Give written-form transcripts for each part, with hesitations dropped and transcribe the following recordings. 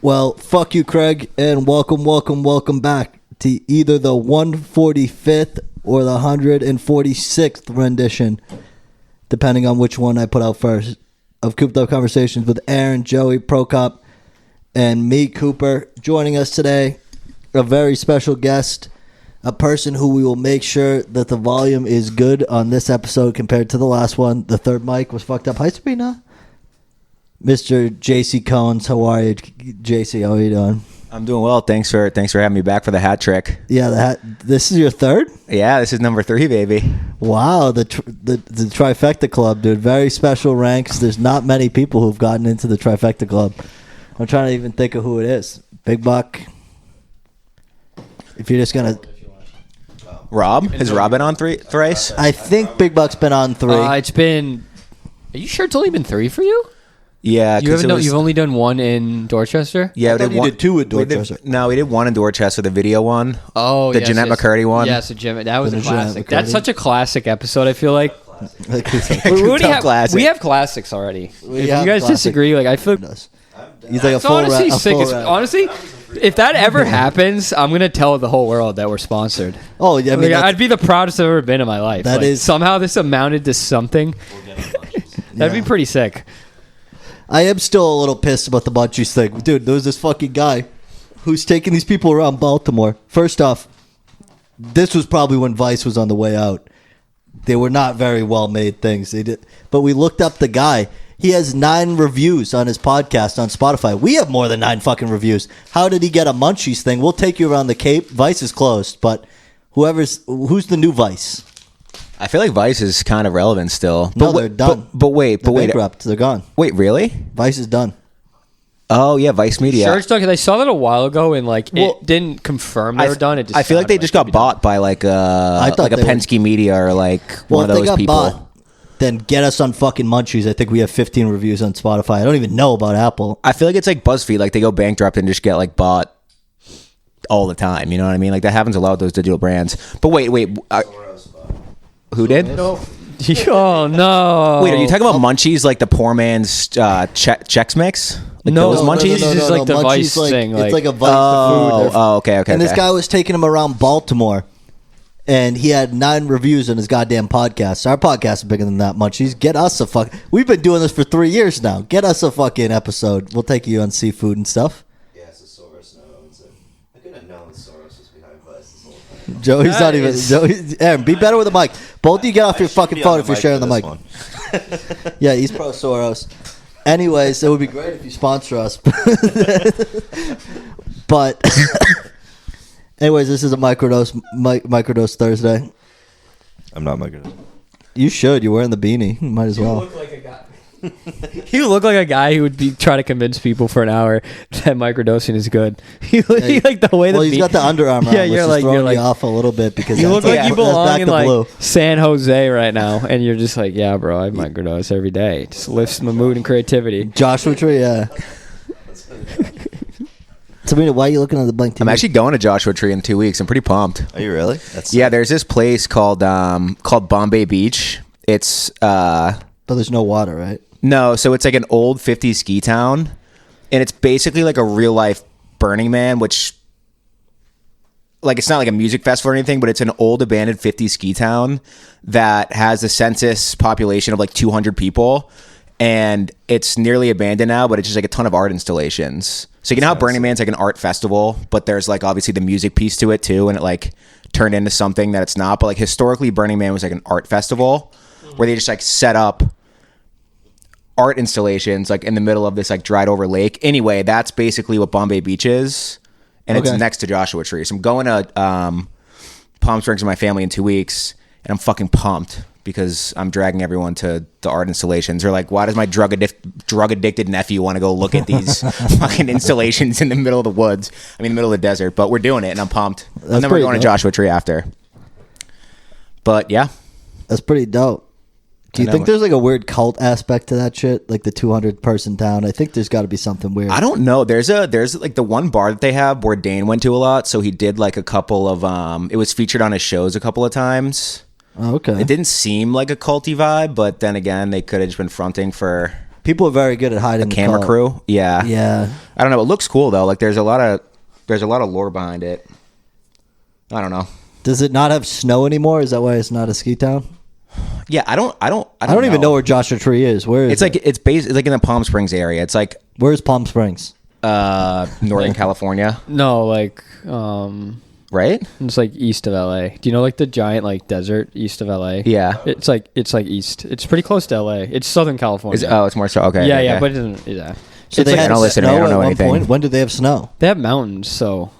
Well, fuck you, Craig, and welcome back to either the 145th or the 146th rendition, depending on which one I put out first, of Cooped Up Conversations with Aaron, Joey, Prokop, and me, Cooper. Joining us today, a very special guest, a person who we will make sure that the volume is good on this episode compared to the last one. The third mic was fucked up. Hi, Sabrina. Mr. Jasey Cones, how are you, Jasey? How are you doing? I'm doing well. Thanks for having me back for the hat trick. Yeah, this is your third? Yeah, this is number 3, baby. Wow, the trifecta club, dude. Very special ranks. There's not many people who've gotten into the trifecta club. I'm trying to even think of who it is. Big Buck. If you're just gonna. Rob? Has Rob been on thrice? I think Big Buck's been on 3. It's been. Are you sure it's only been 3 for you? Yeah, you've only done 1 in Dorchester. Yeah, I thought you did 2 in Dorchester. We did 1 in Dorchester, the video one. Oh, the Jeanette McCurdy one. Yeah, so that was a classic. McCurdy. That's such a classic episode. I feel like we have classics already. If you guys disagree, like I feel. He's like it's honestly sick. Honestly, if that ever happens, I'm gonna tell the whole world that we're sponsored. Oh, yeah, I mean, I'd be the proudest I've ever been in my life. That is somehow this amounted to something. That'd be pretty sick. I am still a little pissed about the munchies thing. Dude, there was this fucking guy who's taking these people around Baltimore. First off, this was probably when Vice was on the way out. They were not very well-made things. But we looked up the guy. He has 9 reviews on his podcast on Spotify. We have more than 9 fucking reviews. How did he get a munchies thing? We'll take you around the Cape. Vice is closed, but who's the new Vice? I feel like Vice is kind of relevant still. No, they're done. But wait. Bankrupt. They're gone. Wait, really? Vice is done. Oh, yeah, Vice Media. Sure, it's done, 'cause I saw that a while ago, and it didn't confirm they were done. I feel like they just got bought by like a Penske Media or like one of those people. Bought, then get us on fucking munchies. I think we have 15 reviews on Spotify. I don't even know about Apple. I feel like it's like BuzzFeed. Like they go bankrupt and just get like bought all the time. You know what I mean? Like that happens a lot with those digital brands. But wait. Who did? Oh no! Wait, are you talking about Munchies, like the poor man's Chex Mix? Like those Munchies? This is like the Vice thing. It's like a Vice food. Okay. And this guy was taking him around Baltimore, and he had 9 reviews on his goddamn podcast. Our podcast is bigger than that. Munchies, get us a fuck. We've been doing this for 3 years now. Get us a fucking episode. We'll take you on seafood and stuff. Joey's not even. Aaron, be better with the mic. Both of you get off your fucking phone if you're sharing the mic. Yeah, he's pro Soros. Anyways, it would be great if you sponsor us. But, anyways, this is a microdose Thursday. I'm not microdose. You should. You're wearing the beanie. You might as well. You look like a guy. You look like a guy who would be trying to convince people for an hour that microdosing is good. He like the way. Well, he's got the Under Armour on, which is throwing me off a little bit because you look like you belong in like blue. San Jose right now, and you're just like, yeah, bro, I microdose every day. It just lifts my mood and creativity. Joshua Tree, yeah. Sabrina, why are you looking at the blank TV? I'm actually going to Joshua Tree in 2 weeks. I'm pretty pumped. Are you really? There's this place called Bombay Beach. It's but there's no water, right? No, so it's like an old 50s ski town, and it's basically like a real life Burning Man, which like it's not like a music festival or anything, but it's an old abandoned 50s ski town that has a census population of like 200 people, and it's nearly abandoned now, but it's just like a ton of art installations. So you know how Burning Man's like an art festival, but there's like obviously the music piece to it too, and it like turned into something that it's not. But like historically, Burning Man was like an art festival where they just like set up art installations like in the middle of this like dried over lake. Anyway, that's basically what Bombay Beach is, and it's next to Joshua Tree. So I'm going to Palm Springs with my family in 2 weeks, and I'm fucking pumped because I'm dragging everyone to the art installations. They're like, why does my drug addicted nephew want to go look at these fucking installations in the middle of the woods? I mean, the middle of the desert. But we're doing it, and I'm pumped. And then we're going to Joshua Tree after. But yeah, that's pretty dope. Do you think there's like a weird cult aspect to that shit? Like the 200-person town? I think there's got to be something weird. I don't know. There's like the one bar that they have where Dane went to a lot. So he did like a couple of, it was featured on his shows a couple of times. Oh, okay. It didn't seem like a culty vibe, but then again, they could have just been fronting for People are very good at hiding the camera crew. Yeah. Yeah. I don't know. It looks cool though. Like there's a lot of lore behind it. I don't know. Does it not have snow anymore? Is that why it's not a ski town? Yeah, I don't even know where Joshua Tree is. Where is it? It's like in the Palm Springs area. It's like Where's Palm Springs? Northern California. No, like Right? it's like east of LA. Do you know like the giant like desert east of LA? Yeah. It's like east. It's pretty close to LA. It's Southern California. It's more so. Okay. yeah, okay, yeah, okay. but it doesn't. Yeah, So it's they like, had I don't listen to me, I snow don't know at one anything. point. When did they have snow? they have mountains, so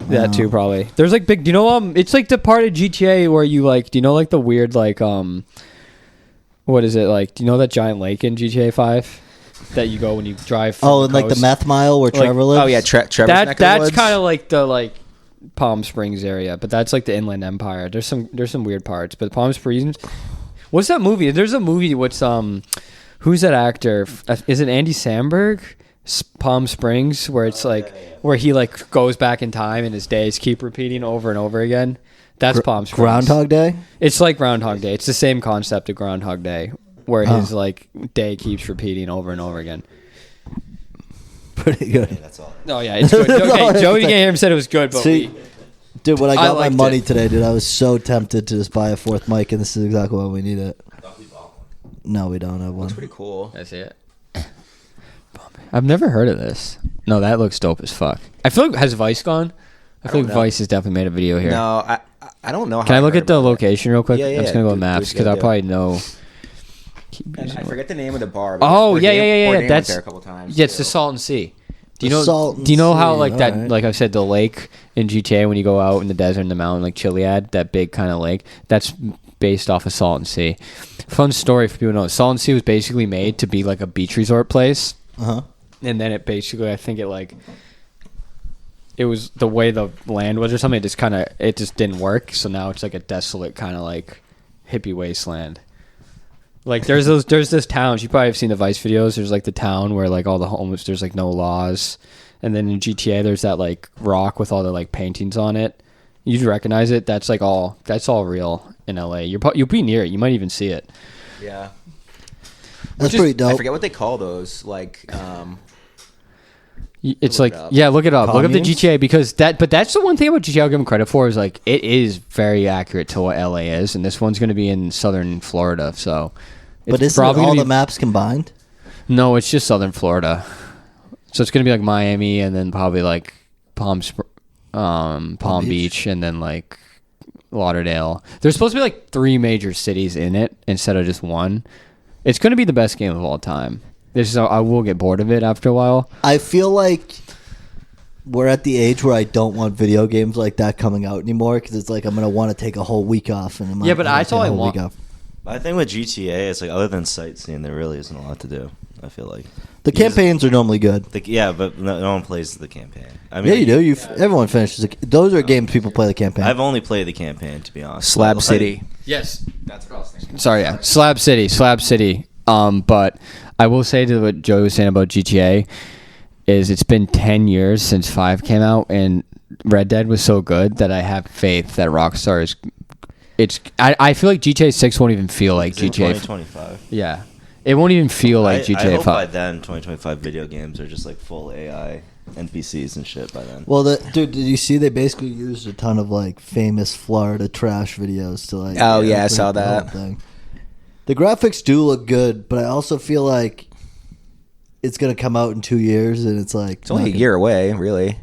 that too probably. There's like big. Do you know it's like the part of GTA where you like. Do you know like the weird like what is it like? Do you know that giant lake in GTA 5 that you go when you drive? From And like the meth mile where Trevor lives? Oh yeah, Trevor's neck of the That's woods. kind of like the like Palm Springs area, but that's like the Inland Empire. There's some weird parts, but Palm Springs. What's that movie? There's a movie. What's who's that actor? Is it Andy Samberg? Palm Springs, where it's like where he like goes back in time and his days keep repeating over and over again. That's Palm Springs. Groundhog Day? It's like Groundhog Day. It's the same concept of Groundhog Day, where his like day keeps repeating over and over again. Pretty good. That's all. Oh yeah, it's good. Okay, Joey Gaham said it was good, but See, dude, when I got my liked money it. today, dude, I was so tempted to just buy a fourth mic, and this is exactly why we need it. No, we don't have one. That's pretty cool. I see it. I've never heard of this. No, that looks dope as fuck. I feel like has Vice gone? I feel like know. Vice has definitely made a video here. No, I don't know. How Can I look heard at the about it. location real quick? Yeah, I'm just yeah, gonna go do- to maps do because what I'll you probably know. And I forget the name of the bar. but Oh Bourdain- yeah, yeah, yeah, yeah. Bourdain That's went there a couple times. yeah. It's too. the Salton Sea. Do you The know? Salton Do you know how Sea, like that? alright. Like I said, the lake in GTA when you go out in the desert in the mountain, like Chiliad, that big kind of lake. That's based off of Salton Sea. Fun story for people to know. Salton Sea was basically made to be like a beach resort place. Uh-huh. And then it basically, I think it was the way the land was or something. It just didn't work. So now it's like a desolate kind of like hippie wasteland. Like there's this towns. You probably have seen the Vice videos. There's like the town where like all the homeless. There's like no laws. And then in GTA, there's that like rock with all the like paintings on it. You'd recognize it. That's all real in LA. You'll be near it. You might even see it. Yeah. That's Which is- pretty dope. I forget what they call those. Like, It's Look like it up. yeah, look it up. Look up the Communes? GTA because but that's the one thing about GTA I'll give them credit for is like it is very accurate to what LA is, and this one's going to be in southern Florida, so. But it's isn't it all gonna the be- maps combined? No, it's just southern Florida, so it's going to be like Miami and then probably like Palm Beach and then like Lauderdale. There's supposed to be like 3 major cities in it instead of just one. It's going to be the best game of all time. I will get bored of it after a while. I feel like we're at the age where I don't want video games like that coming out anymore because it's like I'm gonna want to take a whole week off. And Yeah, but that's all I want. I think with GTA, it's like other than sightseeing, there really isn't a lot to do. I feel like The campaigns are normally good. yeah, but no one plays the campaign. I Yeah, you do. Everyone finishes. Those are games people play the campaign. I've only played the campaign, to be honest. Slab Like, City. Yes. That's what I was thinking. Sorry, yeah. Slab City. But I will say to what Joey was saying about GTA is it's been 10 years since 5 came out, and Red Dead was so good that I have faith that Rockstar is. I feel like GTA 6 won't even feel like It's in GTA. 2025. Yeah, it won't even feel like I GTA hope by 5. then 2025 video games are just like full AI NPCs and shit by then. Well, dude, did you see they basically used a ton of like famous Florida trash videos to like? Oh, yeah, I bring saw the whole that. thing. The graphics do look good, but I also feel like it's gonna come out in 2 years, and it's like It's only not a gonna- year away, really,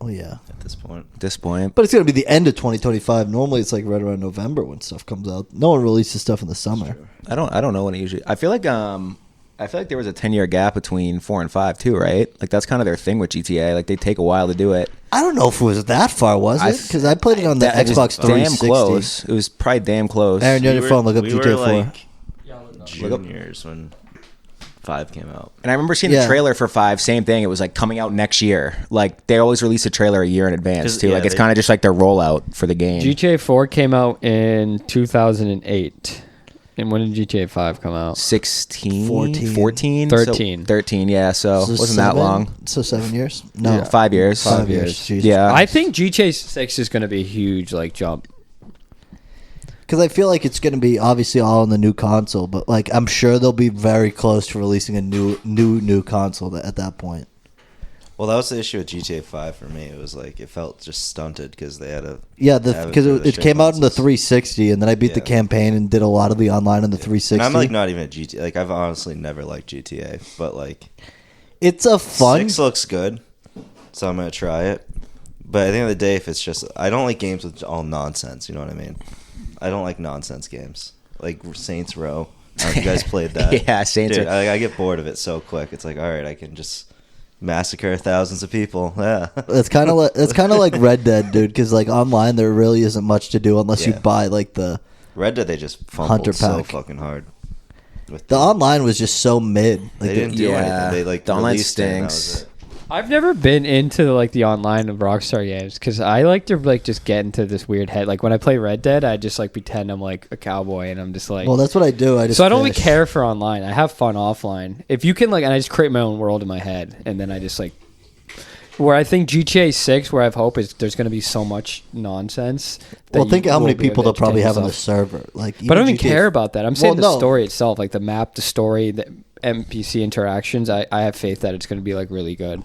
Oh yeah, At this point, at this point. but it's gonna be the end of 2025. Normally, it's like right around November when stuff comes out. No one releases stuff in the summer. I don't know when it usually. I feel like there was a 10-year gap between 4 and 5 too, right? Like that's kind of their thing with GTA. Like they take a while to do it. I don't know if it was that far, was it? Because I played it on the It was Xbox 360. damn close. It was probably damn close. Aaron, you're on your phone. Look up we GTA were 4. like juniors when 5 came out. And I remember seeing Yeah. the trailer for 5. Same thing. It was like coming out next year. Like they always release a trailer a year in advance 'Cause, too. yeah, Like it's they- kind of just like their rollout for the game. GTA 4 came out in 2008, and when did GTA 5 come out? 16, 14. 14, 13. So 13. Yeah. So it wasn't that 7? long. So 7 years? No, Yeah, 5 years. 5 years. Jesus. Yeah. I think GTA 6 is going to be a huge like jump. Because I feel like it's going to be obviously all on the new console, but like I'm sure they'll be very close to releasing a new console at that point. Well, that was the issue with GTA 5 for me. It was like it felt just stunted because they had because it came out in the 360, and then I beat the campaign and did a lot of the online on the 360. And I'm like not even a GTA. Like I've honestly never liked GTA, but like it's a fun. 6 looks good, so I'm gonna try it. But at the end of the day, if it's just I don't like games with all nonsense. You know what I mean? I don't like nonsense games like Saints Row. I don't know if you guys played that? Yeah, Saints Row. I get bored of it so quick. It's like, all right, I can just massacre thousands of people. Yeah, it's kind of like Red Dead, dude. Because like online, there really isn't much to do unless you buy like the Red Dead. They just fumbled Hunter so pack. fucking hard. The online was just so mid. Like They didn't do anything. They like the online released it and that stinks. was it. I've never been into like the online of Rockstar games because I like to like just get into this weird head. Like when I play Red Dead, I just like pretend I'm like a cowboy and I'm just like. Well, that's what I do. I don't really care for online. I have fun offline. If you can like, and I just create my own world in my head, and then I just like. Where I think GTA 6, where I have hope is there's going to be so much nonsense. Well, think how many people they'll probably have on the yourself. server. Like, But I don't even care about that. I'm saying Well, the no. story itself, like the map, the story, the NPC interactions. I have faith that it's going to be like really good.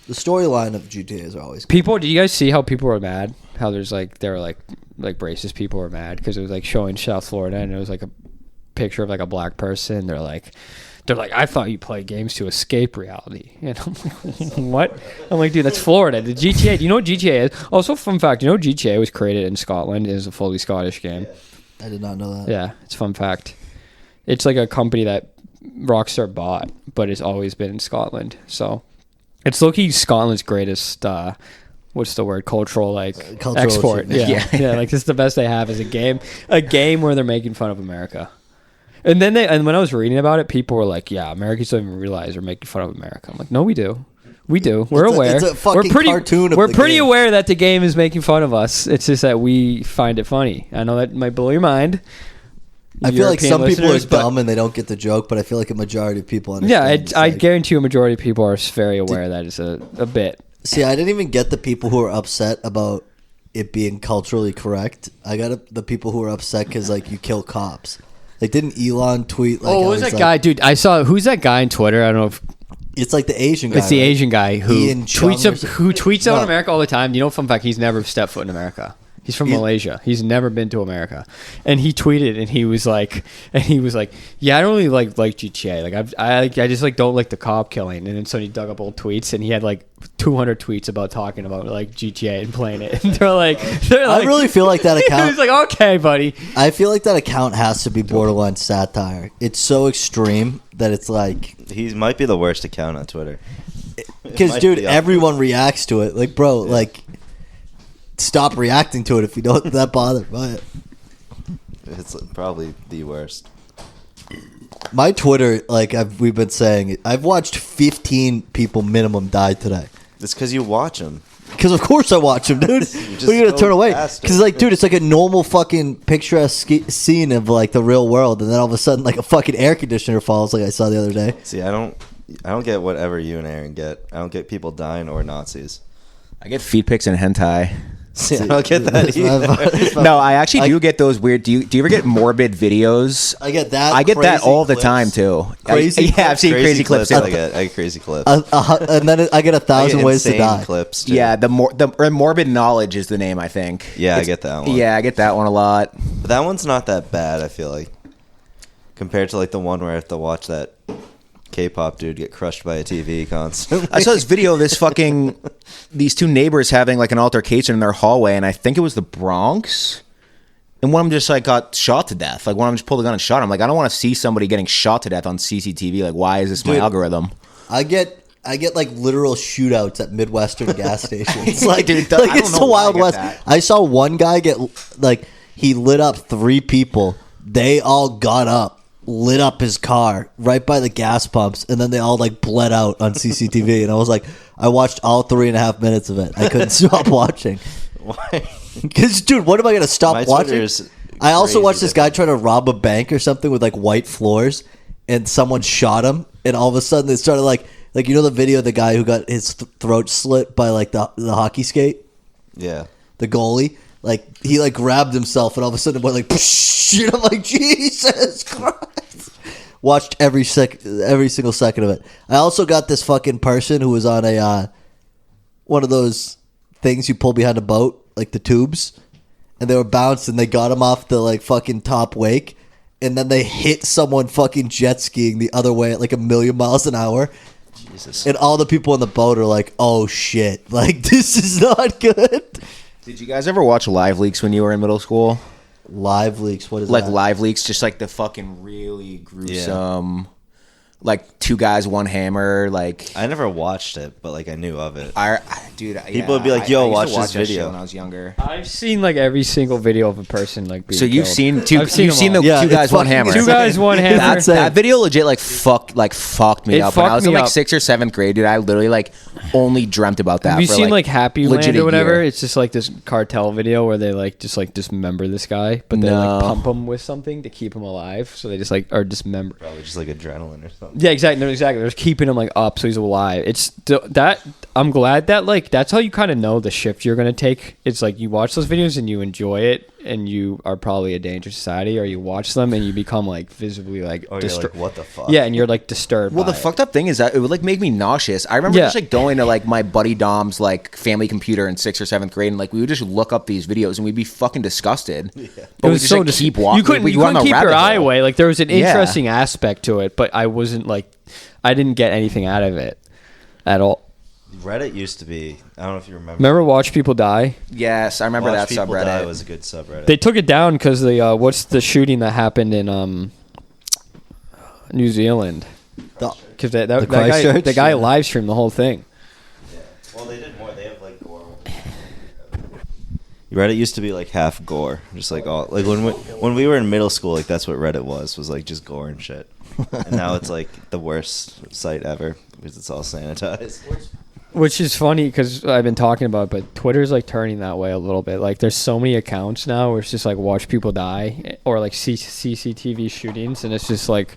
The storyline of GTA is always good. People, do you guys see how people were mad? How there's like they were like racist people were mad because it was like showing South Florida and it was like a picture of like a black person. They're like, I thought you played games to escape reality. And I'm like, what? I'm like, dude, that's Florida. The GTA. Do you know what GTA is? Also, fun fact. You know GTA was created in Scotland. It is a fully Scottish game. I did not know that. Yeah, it's a fun fact. It's like a company that Rockstar bought, but it's always been in Scotland. So it's low-key Scotland's greatest, what's the word, cultural Cultural export. achievement. Yeah. Like this is the best they have is a game where they're making fun of America. And then when I was reading about it, people were like, yeah, Americans don't even realize they're making fun of America. I'm like, no, we do. We do. We're aware. It's a fucking we're pretty, cartoon of We're the pretty game. aware that the game is making fun of us. It's just that we find it funny. I know that might blow your mind. I feel like European some people are listeners, but- dumb and they don't get the joke, but I feel like a majority of people understand. Yeah, It's I like- guarantee you a majority of people are very aware that it's a bit. See, I didn't even get the people who are upset about it being culturally correct. I got the people who are upset because like you kill cops. Like, didn't Elon tweet? Like, Oh, how who's he's that like- guy? Dude, I saw, who's that guy on Twitter? I don't know if It's like the Asian guy. it's the right? Asian guy who Ian Chung tweets or up, something. who tweets out No. America all the time. You know, fun fact, he's never stepped foot in America. He's from Malaysia. He's never been to America. And he tweeted and he was like, yeah, I don't really like GTA. Like I just like don't like the cop killing. And then so he dug up old tweets and he had like 200 tweets about talking about like GTA and playing it. And they're like I really feel like that he account. was like, okay, buddy. I feel like that account has to be borderline satire. It's so extreme that it's like, He might be the worst account on Twitter. because might dude, be up everyone reacts to it. Like, bro, like, stop reacting to it if you don't that bothered by it. It's probably the worst. My Twitter, like we've been saying, I've watched 15 people minimum die today. It's because you watch them. Because of course I watch them, dude. just What are you gonna go turn away? past it. Because like, dude, it's like a normal fucking picturesque scene of like the real world, and then all of a sudden, like a fucking air conditioner falls, like I saw the other day. See, I don't get whatever you and Aaron get. I don't get people dying or Nazis. I get feet pics and hentai. See, I don't get that It's my- either. it's my- No, I actually I- do get those weird. Do you ever get morbid videos? I get that. I get that crazy all the clips. time too. Crazy yeah, I've seen crazy clips. I get crazy clips. And then I get 1,000 ways to insane die. clips. Too. Yeah, the morbid knowledge is the name, I think. Yeah, I get that one. Yeah, I get that one a lot. But that one's not that bad. I feel like compared to like the one where I have to watch that K-pop dude get crushed by a TV constantly. I saw this video of these two neighbors having like an altercation in their hallway, and I think it was the Bronx. And one of them just like got shot to death. Like one of them just pulled a gun and shot him. Like I don't want to see somebody getting shot to death on CCTV. Like why is this my Dude. algorithm? I get like literal shootouts at Midwestern gas stations. Like, Dude, like I don't it's know the why I Wild get West. that. I saw one guy get like he lit up 3 people. They all got up, lit up his car right by the gas pumps, and then they all like bled out on CCTV. And I was like, I watched all 3.5 minutes of it. I couldn't stop watching. Why? Because, dude, what am I gonna stop My watching? Twitter's I also crazy watched this guy try to rob a bank or something with like white floors, and someone shot him, and all of a sudden it started like you know the video of the guy who got his throat slit by like the hockey skate, Yeah. the goalie. like he like grabbed himself, and all of a sudden it went like, shit. I'm like, Jesus Christ. Watched every single second of it. I also got this fucking person who was on a one of those things you pull behind a boat, like the tubes, and they were bounced, and they got him off the like fucking top wake, and then they hit someone fucking jet skiing the other way at like 1,000,000 miles an hour. Jesus. And all the people on the boat are like, oh shit, like this is not good. Did you guys ever watch Live Leaks when you were in middle school? Live leaks, what is Like that? Live Leaks, just like the fucking really gruesome, like 2 guys, 1 hammer. Like I never watched it, but like I knew of it. Dude, People would be like, "Yo, I used to watch this that shit video." when I was younger. I've seen like every single video of a person like being So you've killed. seen two? I've seen You've them seen all. the Yeah, 2 it's guys, 1 fucking hammer. 2 guys, 1 hammer. That's it. That video legit fucked me It up. When I was fucked in me like up. 6th or 7th grade, dude, I literally like only dreamt about that. Have you for, seen like Happy legit Land a or whatever? year. It's just like this cartel video where they like dismember this guy, but they like No. pump him with something to keep him alive. So they just like are dismember. Probably just like adrenaline or something. Yeah, exactly. No, exactly. They're just keeping him like up so he's alive. It's that I'm glad that like that's how you kind of know the shift you're gonna take. It's like you watch those videos and you enjoy it, and you are probably a danger to society, or you watch them and you become like visibly like Or you're like, what the fuck? yeah, and you're like disturbed. Well, by the it. fucked up thing is that it would like make me nauseous. I remember Yeah. just like going to like my buddy Dom's like family computer in 6th or 7th grade, and like we would just look up these videos and we'd be fucking disgusted. But It we was just so like, dis- keep walking. You couldn't, We you went couldn't on a keep your rabbit eye hole. away. Like there was an Yeah. interesting aspect to it, but I wasn't like, I didn't get anything out of it at all. Reddit used to be. I don't know if you remember. Remember Watch People Die? Yes, I remember Watch that People Die subreddit. was a good subreddit. They took it down because the what's the shooting that happened in New Zealand? The- Because that guy, Christchurch? the guy Yeah. live streamed the whole thing. Yeah. Well, they did more. They have like gore. Reddit used to be like half gore, just like all like when we were in middle school, like that's what Reddit was like just gore and shit. And now it's like the worst site ever because it's all sanitized. Which is funny because I've been talking about it, but Twitter's like turning that way a little bit. Like there's so many accounts now where it's just like watch people die or like CCTV shootings, and it's just like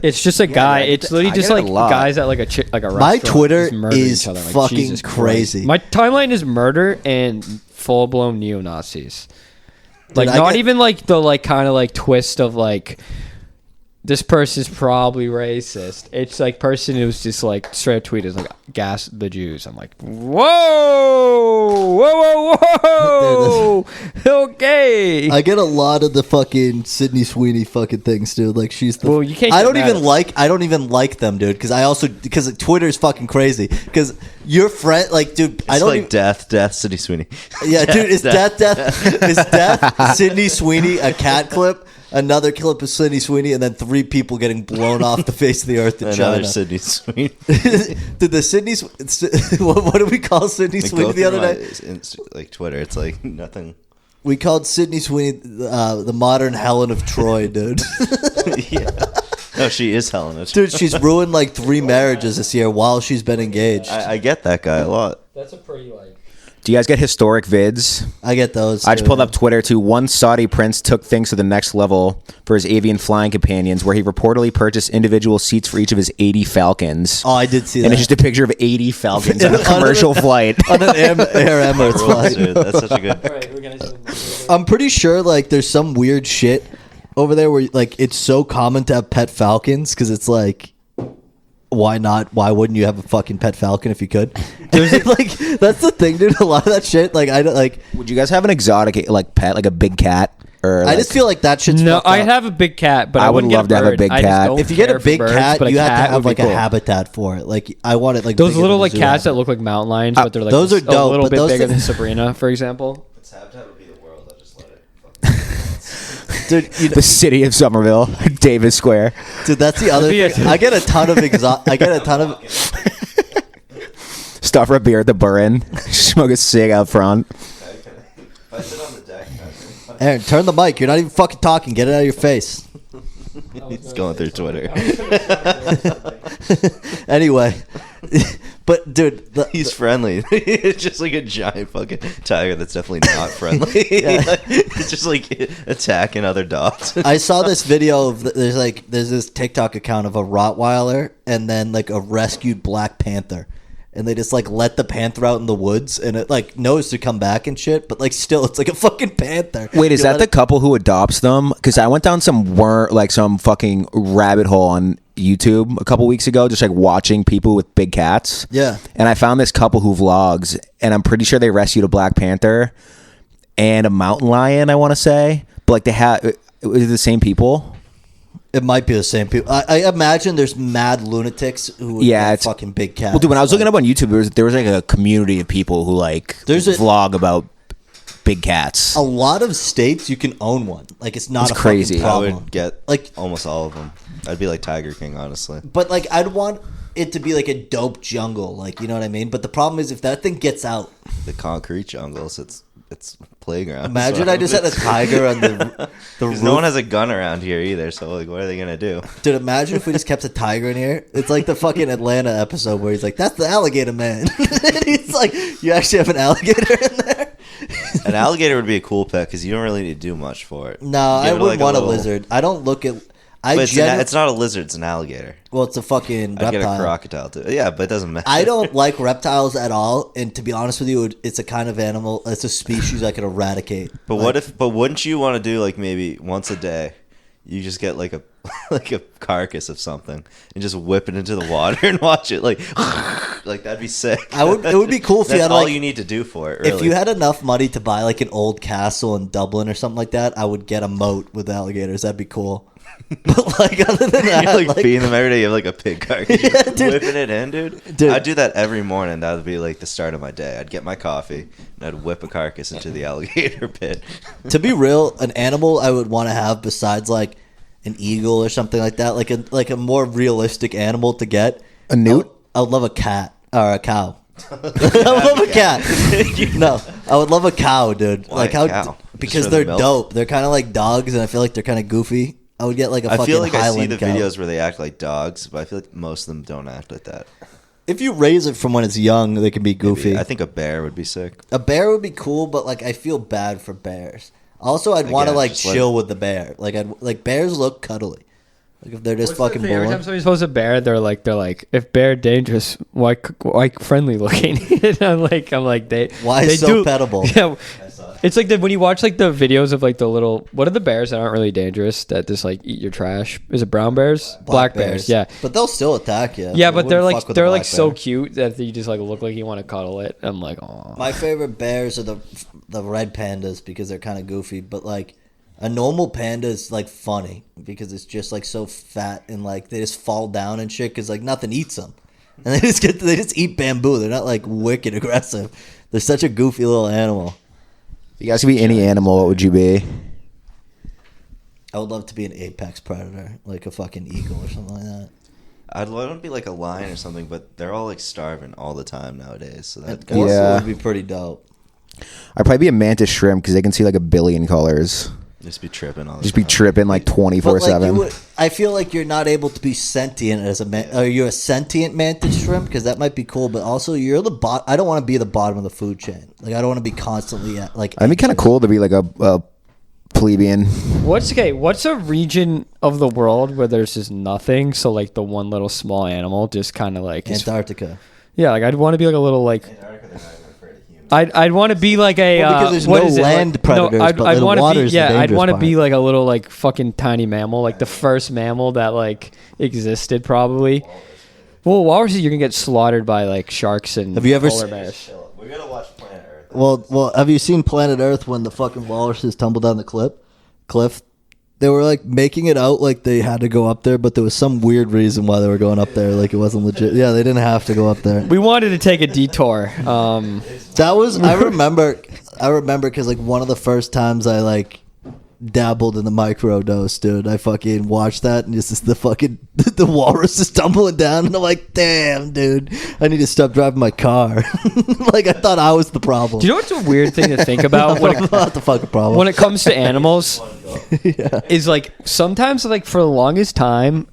it's just a guy. I It's get literally I just get it like a lot. guys at like a restaurant. My Twitter just murdering is each other. Like, fucking Jesus Christ. crazy. My timeline is murder and full blown neo Nazis. Like I not get- even like the like kind of like twist of like this person's probably racist. It's like person who's just like straight up tweeted like gas the Jews. I'm like, whoa. Okay. I get a lot of the fucking Sydney Sweeney fucking things, dude. Like she's the. Well, you can't I get don't mad even at- like. I don't even like them, dude. Because Twitter's fucking crazy. Because your friend, like, dude, I It's don't. like even, death, Sydney Sweeney. yeah, dude, is death Sydney Sweeney a cat clip? Another clip of Sydney Sweeney, and then 3 people getting blown off the face of the earth in Another China. Sydney Sweeney. Did the Sydney? What did we call Sydney Like, Sweeney go the other through day? like Twitter, it's like nothing. We called Sydney Sweeney the modern Helen of Troy, dude. Yeah. No, she is Helena. Dude, she's ruined like 3 marriages this year while she's been engaged. I get that guy a lot. That's a pretty like. Do you guys get historic vids? I get those. I just too. pulled up Twitter too. One Saudi prince took things to the next level for his avian flying companions, where he reportedly purchased individual seats for each of his 80 falcons. Oh, I did see that. And it's just a picture of 80 falcons on a commercial flight. on an Air Emirates Rules, flight. dude. That's such a good. Alright, we're gonna. I'm pretty sure like there's some weird shit over there where like it's so common to have pet falcons because it's like. Why not? Why wouldn't you have a fucking pet falcon if you could? Like that's the thing, dude. A lot of that shit, like I don't like. Would you guys have an exotic like pet, like a big cat? Or I just feel like that shit's No, fucked I'd up. have a big cat, but I I would wouldn't love get to have a bird. big I just cat. don't If you get care a for big birds, cat, but you have to cat have would like be a cool. habitat for it. Like I want it like Those big as little a like zoo cats that animal. look like mountain lions, but they're like those are a dope, little but bit those bigger than things- Sabrina, for example. Its habitat would be the world. I just let it. Dude, you know, the city of Somerville, Davis Square. dude, that's the other Be a- thing. I get a ton of I get a ton of. Stop for a beer at the Burren. Smoke a cig out front. If I sit on the deck, Aaron, turn the mic. You're not even fucking talking. Get it out of your face. he's going through Twitter. Anyway, but dude, He's friendly. It's just like a giant fucking tiger that's definitely not friendly. It's just like attacking other dogs. I saw this video of there's this TikTok account of a Rottweiler and then like a rescued Black Panther, and they just like let the panther out in the woods, and it like knows to come back and shit, but like still it's like a fucking panther. Wait, is that the couple who adopts them? Because I went down some fucking rabbit hole on YouTube a couple weeks ago, just like watching people with big cats. Yeah. And I found this couple who vlogs, and I'm pretty sure they rescued a black panther and a mountain lion, I want to say. But like is it the same people? It might be the same people. I imagine there's mad lunatics who would get fucking big cats. Well, dude, when I was looking up on YouTube, there was like a community of people who like vlog about big cats. A lot of states you can own one. Like it's not crazy. Fucking problem. I would get like almost all of them. I'd be like Tiger King, honestly. But like I'd want it to be like a dope jungle, like you know what I mean. But the problem is if that thing gets out, the concrete jungles, it's playground. Imagine I just had a tiger on the roof. No one has a gun around here either, so like what are they gonna do? Dude, imagine if we just kept a tiger in here. It's like the fucking Atlanta episode where he's like, "That's the alligator man." And he's like, "You actually have an alligator in there?" An alligator would be a cool pet because you don't really need to do much for it. No, I wouldn't want a lizard. I don't look at. It's not a lizard; it's an alligator. Well, it's a fucking reptile. I'd get a crocodile too. Yeah, but it doesn't matter. I don't like reptiles at all, and to be honest with you, it's a kind of animal. It's a species I could eradicate. But But wouldn't you want to do like maybe once a day? You just get like a like a carcass of something and just whip it into the water and watch it like that'd be sick. It would be cool if you had all like, you need to do for it. Really. If you had enough money to buy like an old castle in Dublin or something like that, I would get a moat with alligators. That'd be cool. But like other than that, you're like feeding them every day. You have like a pig carcass, yeah, dude. whipping it in, dude. I'd do that every morning. That would be like the start of my day. I'd get my coffee and I'd whip a carcass into the alligator pit. To be real, an animal I would want to have besides like an eagle or something like that, like a more realistic animal to get. A newt? I would love a cat or a cow. I would love a cat. No, I would love a cow, dude. Why like a how cow? Because they're dope. They're kind of like dogs, and I feel like they're kind of goofy. I would get like a fucking I feel like Highland I see the cow. videos where they act like dogs, but I feel like most of them don't act like that. If you raise it from when it's young, they can be goofy. Maybe. I think a bear would be sick. A bear would be cool, but like I feel bad for bears. Also, I'd want to like chill with the bear. Like bears look cuddly. Like if they're just fucking bored. Every time somebody's supposed to bear, they're like, if bear dangerous, why friendly looking? And I'm like, why they so do, pettable? Yeah, it's like when you watch like the videos of like the little, what are the bears that aren't really dangerous that just like eat your trash? Is it brown bears? Black bears, yeah. But they'll still attack you. Yeah, but they're like so cute that you just like look like you want to cuddle it. I'm like, oh. My favorite bears are the red pandas because they're kind of goofy, but like. A normal panda is like funny because it's just like so fat and like they just fall down and shit because like nothing eats them, and they just eat bamboo. They're not like wicked aggressive. They're such a goofy little animal. If you guys could be any animal, what would you be? I would love to be an apex predator, like a fucking eagle or something like that. I'd want to be like a lion or something, but they're all like starving all the time nowadays. So that would be pretty dope. I'd probably be a mantis shrimp because they can see like a billion colors. Just be tripping all the Just time. be tripping like 24/7. I feel like you're not able to be sentient as a man. Are you a sentient mantis shrimp? Because that might be cool, but also you're the bot. I don't want to be the bottom of the food chain. Like I don't want to be constantly at like. I'd be kind of cool to be like a plebeian. What's a region of the world where there's just nothing? So like the one little small animal just kind of like Antarctica. Yeah, like I'd want to be like a little like. I'd want to be like a because there's no land predators, but the water's the dangerous I'd want to part. be like a little like fucking tiny mammal, like the first mammal that like existed probably. Well, walruses you can get slaughtered by like sharks and Have you ever polar bears. We're gonna watch Planet Earth. Well, have you seen Planet Earth when the fucking walruses tumbled down the cliff? They were like making it out like they had to go up there, but there was some weird reason why they were going up there. Like it wasn't legit. Yeah, they didn't have to go up there. We wanted to take a detour. That was I remember because like one of the first times I like dabbled in the microdose, dude. I fucking watched that and just the fucking the walrus is tumbling down, and I'm like, damn, dude, I need to stop driving my car. Like I thought I was the problem. Do you know what's a weird thing to think about I'm not the fucking problem. when it comes to animals? Yeah. Is like sometimes like for the longest time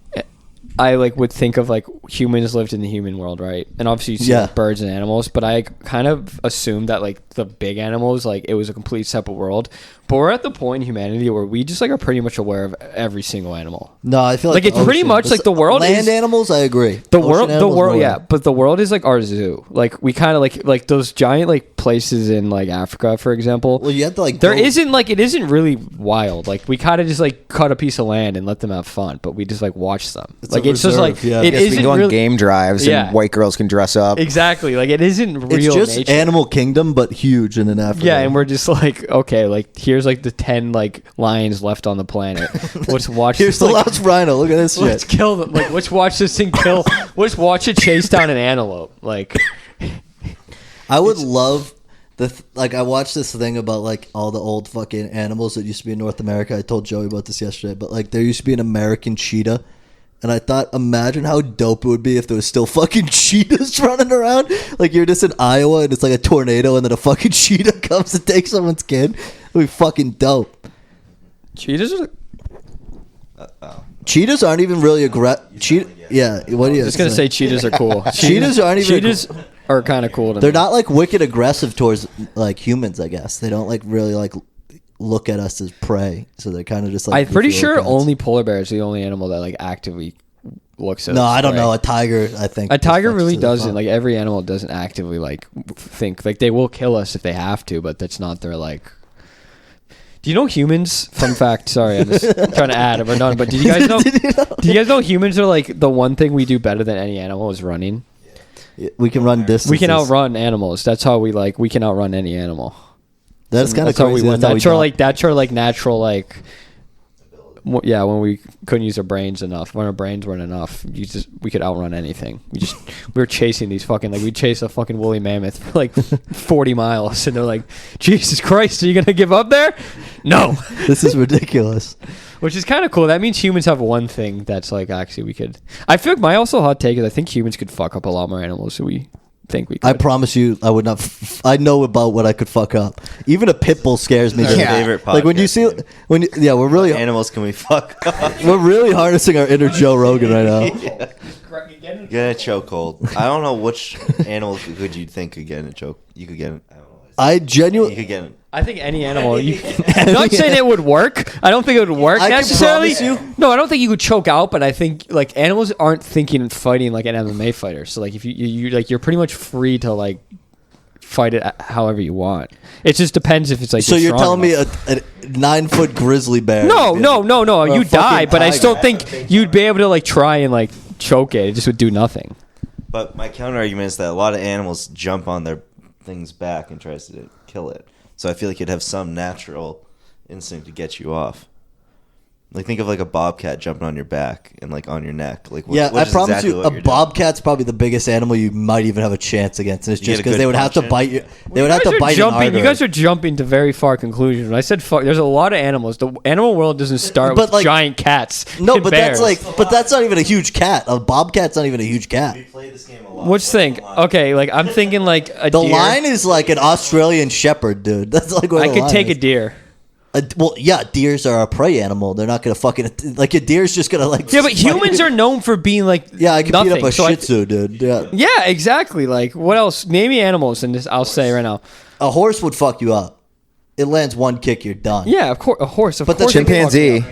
I like would think of like humans lived in the human world, right? And obviously you see Yeah. like, birds and animals, but I kind of assumed that like the big animals, like it was a complete separate world. But we're at the point in humanity where we just like are pretty much aware of every single animal. No, I feel like Like, it's the pretty ocean- much like the world land is- animals. I agree. The Ocean world, animals, no way. yeah, but the world is like our zoo. Like we kind of like those giant like places in like Africa, for example. Well, you have to like. There go- isn't like it isn't really wild. Like we kind of just like cut a piece of land and let them have fun, but we just like watch them. It's like a it's just reserve, like yeah. it Yes, we isn't can go on really game drives Yeah. and white girls can dress up. exactly like it isn't real. It's just nature. Animal Kingdom, but huge in Africa. Yeah, and we're just like, okay, like here's like the 10 like lions left on the planet. Let's watch. Here's this, the like, last rhino. Look at this let's shit. kill them. Like let's watch this thing kill. Let's watch it chase down an antelope. Like I would love like I watched this thing about like all the old fucking animals that used to be in North America. I told Joey about this yesterday, but like there used to be an American cheetah. And I thought, imagine how dope it would be if there was still fucking cheetahs running around. Like you're just in Iowa and it's like a tornado and then a fucking cheetah comes and takes someone's kid. It would be fucking dope. cheetahs are. Cheetahs aren't even really aggressive. Yeah, what do you? I'm just gonna say cheetahs are cool. Cheetahs aren't even- Cheetahs are kind of cool. To They're me. not like wicked aggressive towards like humans. I guess they don't like really like look at us as prey. So they're kind of just like. I'm pretty goofy sure little cats. only polar bears are the only animal that like actively looks at. No, us I don't prey. know. A tiger, I think. A tiger just fucks really to the doesn't. fuck. Like every animal doesn't actively like think. Like they will kill us if they have to, but that's not their like. Do you know humans? Fun fact. Sorry, I'm just trying to add. We're done. But did you guys know? Did you know? Do you guys know humans are like the one thing we do better than any animal is running? We can run distances. We can outrun animals. That's how we like. We can outrun any animal. That's kind of That's how we crazy. win. That's how we That's our got- like. That's our like natural like. Yeah, when we couldn't use our brains enough, when our brains weren't enough, we could outrun anything. We were chasing these fucking like we chased a fucking woolly mammoth for like 40 miles, and they're like, Jesus Christ, are you gonna give up there? No. This is ridiculous. Which is kind of cool. That means humans have one thing that's like actually we could. I feel like my also hot take is I think humans could fuck up a lot more animals than we think we could. I promise you, I would not. I know about what I could fuck up. Even a pit bull scares me. Our dude. favorite Like when you podcast, see, when yeah, we're really animals can we fuck up? we're really harnessing our inner Joe Rogan right now. Get a chokehold. I don't know which animals could you think could get in a choke. You could get. I don't know. I You genuinely. could get. I think any animal. I'm not saying it would work. I don't think it would work I can necessarily. promise you- No, I don't think you would choke out. But I think like animals aren't thinking and fighting like an MMA fighter. So like if you like you're pretty much free to like fight it however you want. It just depends if it's like. So you're strong telling me enough. a 9-foot grizzly bear? No. Or a You die, fucking but I tiger. still think you'd be able to like try and like choke it. It just would do nothing. But my counter argument is that a lot of animals jump on their thing's back and tries to kill it. So I feel like you'd have some natural instinct to get you off. Like think of like a bobcat jumping on your back and like on your neck. Like Yeah, which I is promise exactly you, what a you're doing. bobcat's probably the biggest animal you might even have a chance against. And it's You just get a because good they would have to punch in. bite you. They would have to bite an jumping. artery. You guys are jumping to very far conclusions. When I said fuck, there's a lot of animals. The animal world doesn't start But, with like- giant cats. No, and but bears. that's not even a huge cat. A bobcat's not even a huge cat. We played this game a lot. What you think? Okay, like I'm thinking like a The deer. lion is like an Australian shepherd, dude. That's like what I a could lion take a is. deer. Well, yeah, deers are a prey animal. They're not gonna fucking like a deer's just gonna like. Yeah, but humans are known for being like Yeah, I can nothing. beat up a So Shih I- Tzu, dude. Yeah, Yeah, exactly. Like what else? Name me animals, and I'll say right now. a horse would fuck you up. It lands one kick, you're done. Yeah, of course, a horse. Of But the course, Chimpanzee.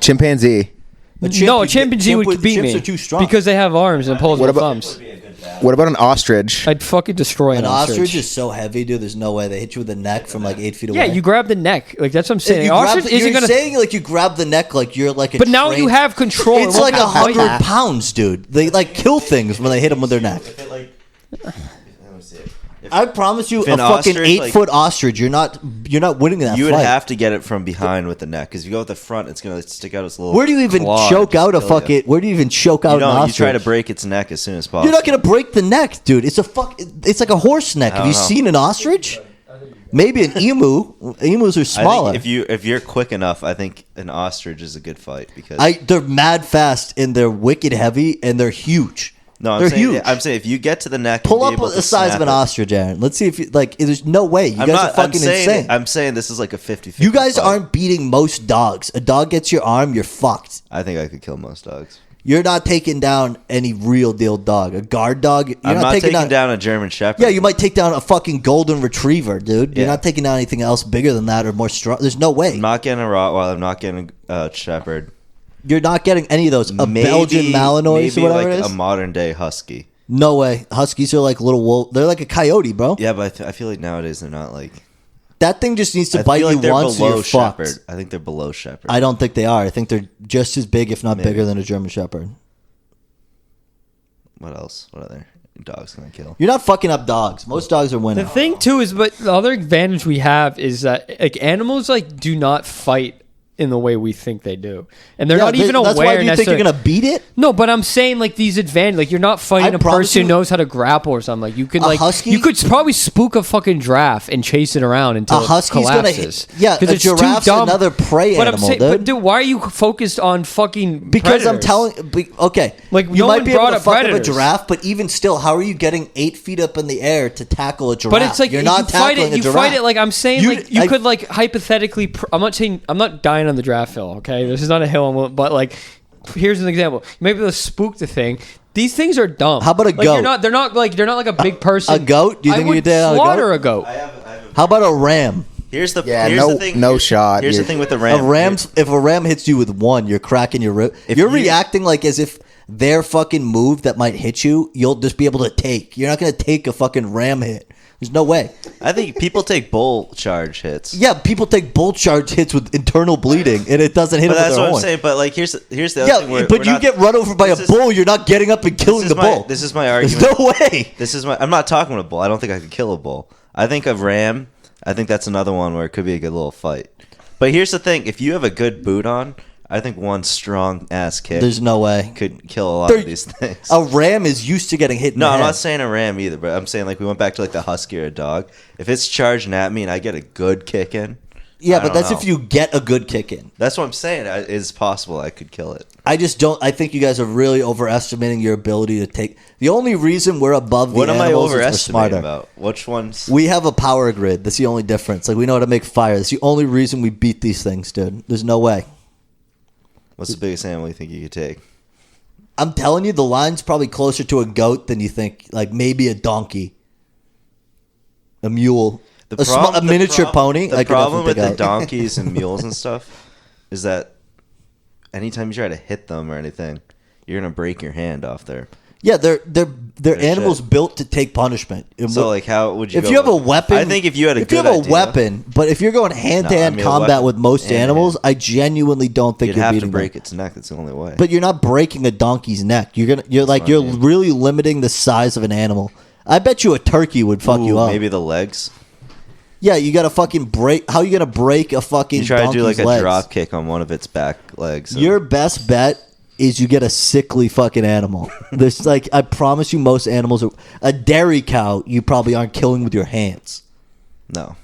Chimpanzee. no, a chimpanzee would beat me Chimps are too strong. because they have arms and opposable What about- thumbs. What about an ostrich? I'd fucking destroy an an ostrich is so heavy, dude. There's no way they hit you with the neck from like 8 feet away. Yeah, you grab the neck. Like that's what I'm saying. You An grab ostrich the- isn't you're gonna. saying like you grab the neck like you're like a. But now trained- you have control. It's It won't like have bite. 100 pounds, dude. They like kill things when they hit them with their neck. Let me see it. If I promise you, If a an fucking ostrich, 8-foot ostrich, you're not winning that you would fight. have to get it from behind with the neck because if you go with the front, it's gonna stick out its little. Where do you even claw choke and out a just kill fucking? Where do you even choke You out an don't. You ostrich? try to break its neck as soon as possible. You're not gonna break the neck, dude. It's it's like a horse neck. I Have you don't know. seen an ostrich? Maybe an emu. Emus are I smaller. think if you're quick enough, I think an ostrich is a good fight because They're mad fast and they're wicked heavy and they're huge. no, they're I'm saying huge. I'm saying if you get to the neck, and Pull be up able the to size of snap an it- ostrich, Aaron. Let's see if you like. There's no way. You I'm guys not, are fucking I'm saying, insane. I'm saying this is like a 50-50. You guys fight. aren't beating most dogs. A dog gets your arm, you're fucked. I think I could kill most dogs. You're not taking down any real deal dog. A guard dog. I'm not taking down a German Shepherd. Yeah, you might take down a fucking golden retriever, dude. You're Yeah. not taking down anything else bigger than that or more strong. There's no way. I'm not getting a Rottweiler. I'm not getting a Shepherd. You're not getting any of those. A Belgian Malinois or whatever like it is. a modern day Husky. No way. Huskies are like little wolf. They're like a coyote, bro. Yeah, but I feel like nowadays they're not like. That thing just needs to I bite feel like you they're once and below you're Shepherd. fucked. I think they're below Shepherd. I don't think they are. I think they're just as big, if not Maybe. bigger, than a German Shepherd. What else? What other dogs can I kill? You're not fucking up dogs. Most dogs are winning. The thing too is, but the other advantage we have is that like animals like do not fight in the way we think they do, and they're not even aware. That's why you think you're gonna beat it. No, but I'm saying like these advantage, like you're not fighting I a promise person who you- knows how to grapple or something. Like you could A like husky- you could probably spook a fucking giraffe and chase it around until A husky's it gonna collapses. hit. Yeah, 'Cause a it's too giraffe's dumb. another prey But I'm animal, saying, dude. but dude, why are you focused on fucking? Because I'm predators? telling. Okay, Like, you no might one be able brought to up fuck up a predators. giraffe, but even still, how are you getting 8 feet up in the air to tackle a giraffe? But it's like you're not you fight tackling it. a You giraffe. fight it like I'm saying. You- You could like hypothetically. I'm not saying I'm not dying on the giraffe hill. Okay, this is not a hill. But like, here's an example. You might be able to spook the thing. These things are dumb. How about a like, goat? They're not like a big person. a goat? Do you I think would you did on a slaughter goat? a goat? How about a ram? Here's the Yeah, here's no- the thing. no here's- shot. Here's the You- thing with the ram. A ram's if a ram hits you with one, you're cracking your rib. If You're you- reacting like as if their fucking move that might hit you, you'll just be able to take. You're not gonna take a fucking ram hit. There's no way. I think people take bull charge hits. Yeah, people take bull charge hits with internal bleeding, and it doesn't hit But them with that's their what I'm horn. saying. But like, here's the other thing. Yeah, but you get run over by a this is- bull. You're not getting up and killing the bull. This is my There's argument. no way. I'm not talking about a bull. I don't think I could kill a bull. I think of ram. I think that's another one where it could be a good little fight. But here's the thing: if you have a good boot on, I think one strong ass kick There's no way. could kill a lot There- of these things. A ram is used to getting hit in No, the I'm head. not saying a ram either, but I'm saying like we went back to like the husky or a dog. If it's charging at me and I get a good kick in, Yeah, I but don't that's know. if you get a good kick in. That's what I'm saying. It's possible I could kill it. I just don't. I think you guys are really overestimating your ability to take. The only reason we're above the What am I animals is we're overestimating smarter. about? Which ones? We have a power grid. That's the only difference. Like we know how to make fire. That's the only reason we beat these things, dude. There's no way. What's the biggest animal you think you could take? I'm telling you, the line's probably closer to a goat than you think. Like maybe a donkey, a mule, a miniature pony. The I could problem with definitely the take out. donkeys and mules and stuff is that anytime you try to hit them or anything, you're gonna break your hand off there. Yeah, they're animals shit. built to take punishment. And So like, how would you? if go you have a with- weapon, I think if you had a if you good have a idea, weapon, but if you're going hand to hand No, I mean, a combat weapon with most hand to animals, hand. I genuinely don't think you'd you're have to beating break them. its neck. That's the only way. But you're not breaking a donkey's neck. You're what I mean. really limiting the size of an animal. I bet you a turkey would fuck you Ooh, up. maybe the legs. Yeah, you got to fucking break. How are you gonna break a fucking? You try to do like donkey's a legs? drop kick on one of its back legs. Your best bet is you get a sickly fucking animal. There's like, I promise you, most animals are a dairy cow. You probably aren't killing with your hands. no.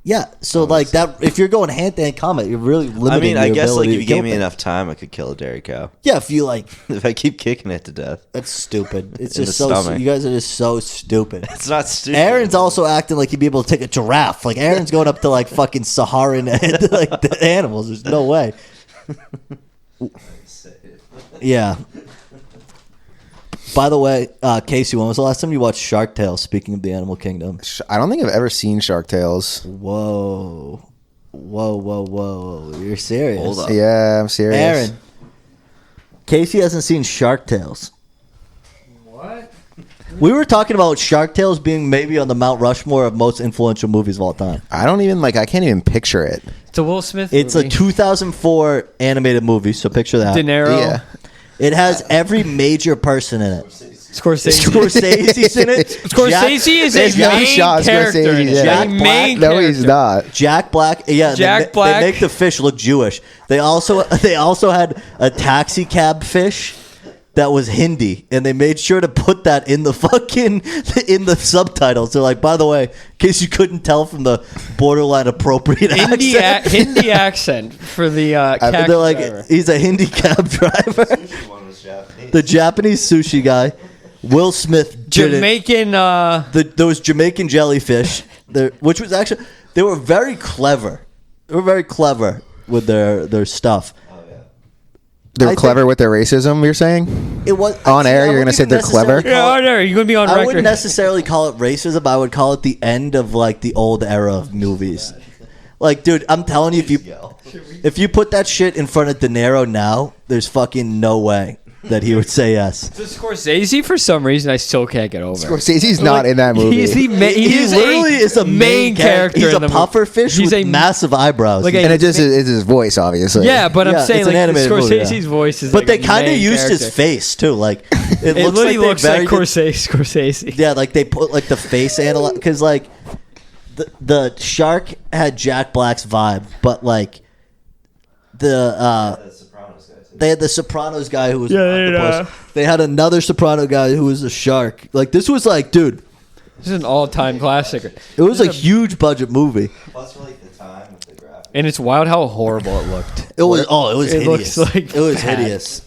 Yeah, so like that. If you're going hand to hand combat, you're really limiting. I mean, I your guess like ability if to you kill gave me things. enough time, I could kill a dairy cow. Yeah, if you like, If I keep kicking it to death, that's stupid. It's In just the so. stomach. You guys are just so stupid. it's not stupid. Aaron's also acting like he'd be able to take a giraffe. Like Aaron's going up to like fucking Saharan like the animals. There's no way. Yeah. By the way, Casey, when was the last time you watched Shark Tale? Speaking of the animal kingdom. I don't think I've ever seen Shark Tales. Whoa. You're serious. Hold up. Yeah, I'm serious. Aaron. Casey hasn't seen Shark Tales. What? We were talking about Shark Tales being maybe on the Mount Rushmore of most influential movies of all time. I don't even I can't even picture it. It's a Will Smith. It's movie. a 2004 animated movie, so picture that. De Niro. Yeah. It has every major person in it. Scorsese. Scorsese's in it. Scorsese is There's a no main shot character in Scorsese's it. in Jack A Black? main No, he's character. not. Jack Black. Yeah, Jack Black. They make the fish look Jewish. They also had a taxi cab fish that was Hindi, and they made sure to put that in the fucking in the subtitles. They're like, by the way, in case you couldn't tell from the borderline appropriate Hindi, accent. Hindi accent for the cab They're like, driver. he's a Hindi cab driver. One was Japanese. The Japanese sushi guy, Will Smith, did it. Jamaican. Those Jamaican jellyfish, which was actually, they were very clever. They were very clever with their stuff. They're clever with their racism, you're saying? It was On air, you're going to say they're clever? Yeah, on air. You're going to be on I record. wouldn't necessarily call it racism. I would call it the end of like the old era of movies. Like, dude, I'm telling you, if you put that shit in front of De Niro now, there's fucking no way that he would say yes. The Scorsese, for some reason, I still can't get over. Scorsese's not in that movie. He's Literally is a main character. He's in a the puffer fish He's with massive eyebrows. Like and it just is his voice, obviously. Yeah, but I'm Yeah, saying it's an like animated Scorsese's movie, yeah. voice is. But like they kind of used his face too. Like it looks literally like looks like Scorsese. Yeah, like they put like the face analog because like the shark had Jack Black's vibe, but like they had the Sopranos guy who was an octopus. They had another Soprano guy who was a shark. Like this was like, dude, This is an all-time classic. it was a huge budget movie. Plus, for like the time with the graphics. And it's wild how horrible it looked. It was It hideous. looks like it was bad. hideous.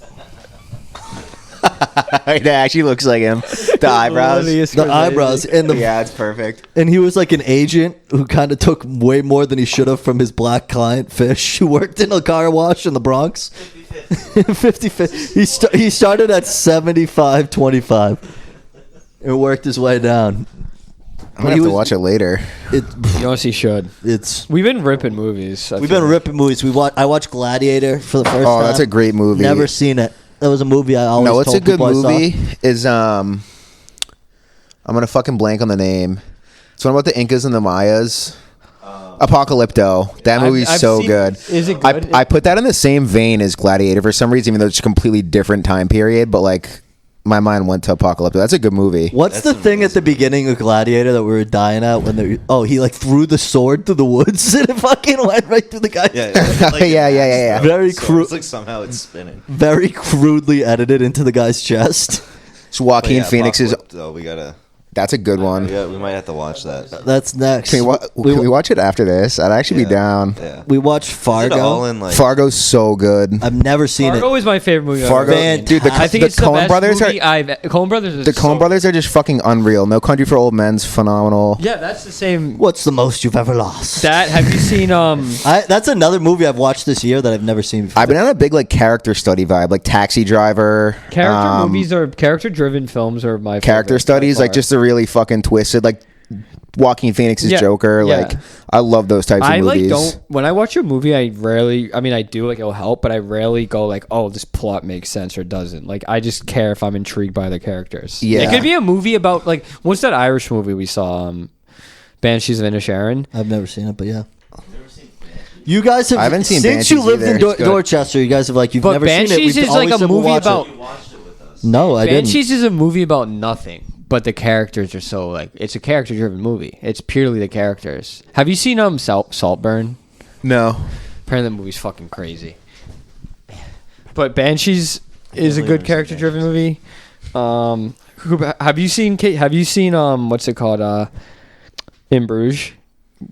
It actually looks like him. The eyebrows. The eyebrows and the Yeah, it's perfect. and he was like an agent who kind of took way more than he should have from his black client Fish, who worked in a car wash in the Bronx. 50-50. He started at 75-25 and worked his way down. I'm gonna have to watch it later. It, You honestly should. it's We've been ripping movies. we've been ripping movies. I watched Gladiator for the first time. Oh, that's a great movie. Never seen it. That was a movie I always No, it's a told good people I saw. movie. Is I'm gonna fucking blank on the name. It's one about the Incas and the Mayas. Apocalypto. That movie's I've so seen- good. Is it good? I put that in the same vein as Gladiator for some reason, even though it's a completely different time period. But like, my mind went to Apocalypto. That's a good movie. What's the thing at the beginning of Gladiator that we were dying at when he like threw the sword through the woods and it fucking went right through the guy. Yeah. Very crude. It's like somehow it's spinning. Very crudely edited into the guy's chest. So Joaquin But yeah, Phoenix is. Apocalypse, though, we gotta. That's a good one. Yeah, we might have to watch that. That's next. Can we watch it after this? I'd actually be down. Yeah. We watched Is it Fargo. all in like? Fargo's so good. I've never seen Fargo it. is my favorite movie. Fargo, Fantastic. dude. I think the it's the Coen best brothers movie are. Coen Brothers. Is The Coen brothers are just fucking unreal. No Country for Old Men's phenomenal. Yeah, that's the same. What's the most you've ever lost? That have you seen? That's another movie I've watched this year that I've never seen before. I've been on a big like character study vibe, like Taxi Driver. Character movies or character-driven films are my Character favorite studies, by like far. just a really fucking twisted, like Joaquin Phoenix's Yeah, Joker. yeah. Like I love those types of I movies. when I watch a movie, I rarely. I mean, I do like it'll help, but I rarely go like, oh, this plot makes sense or doesn't. Like I just care if I'm intrigued by the characters. Yeah. It could be a movie about like what's that Irish movie we saw? Banshees of Inisherin. I've never seen it, but yeah. You guys have. I haven't seen since you Banshees lived in either. It's good. Dorchester. You guys have like you've But never seen it. Banshees We've is like always a said we'll movie watch about. it. Watched it with us. No, I didn't. Banshees is a movie about nothing, but the characters are so like it's a character-driven movie. It's purely the characters. Have you seen Saltburn? No. Apparently, the movie's fucking crazy. But Banshees is a Really good never character-driven seen movie. Have you seen? Have you seen? What's it called? In Bruges,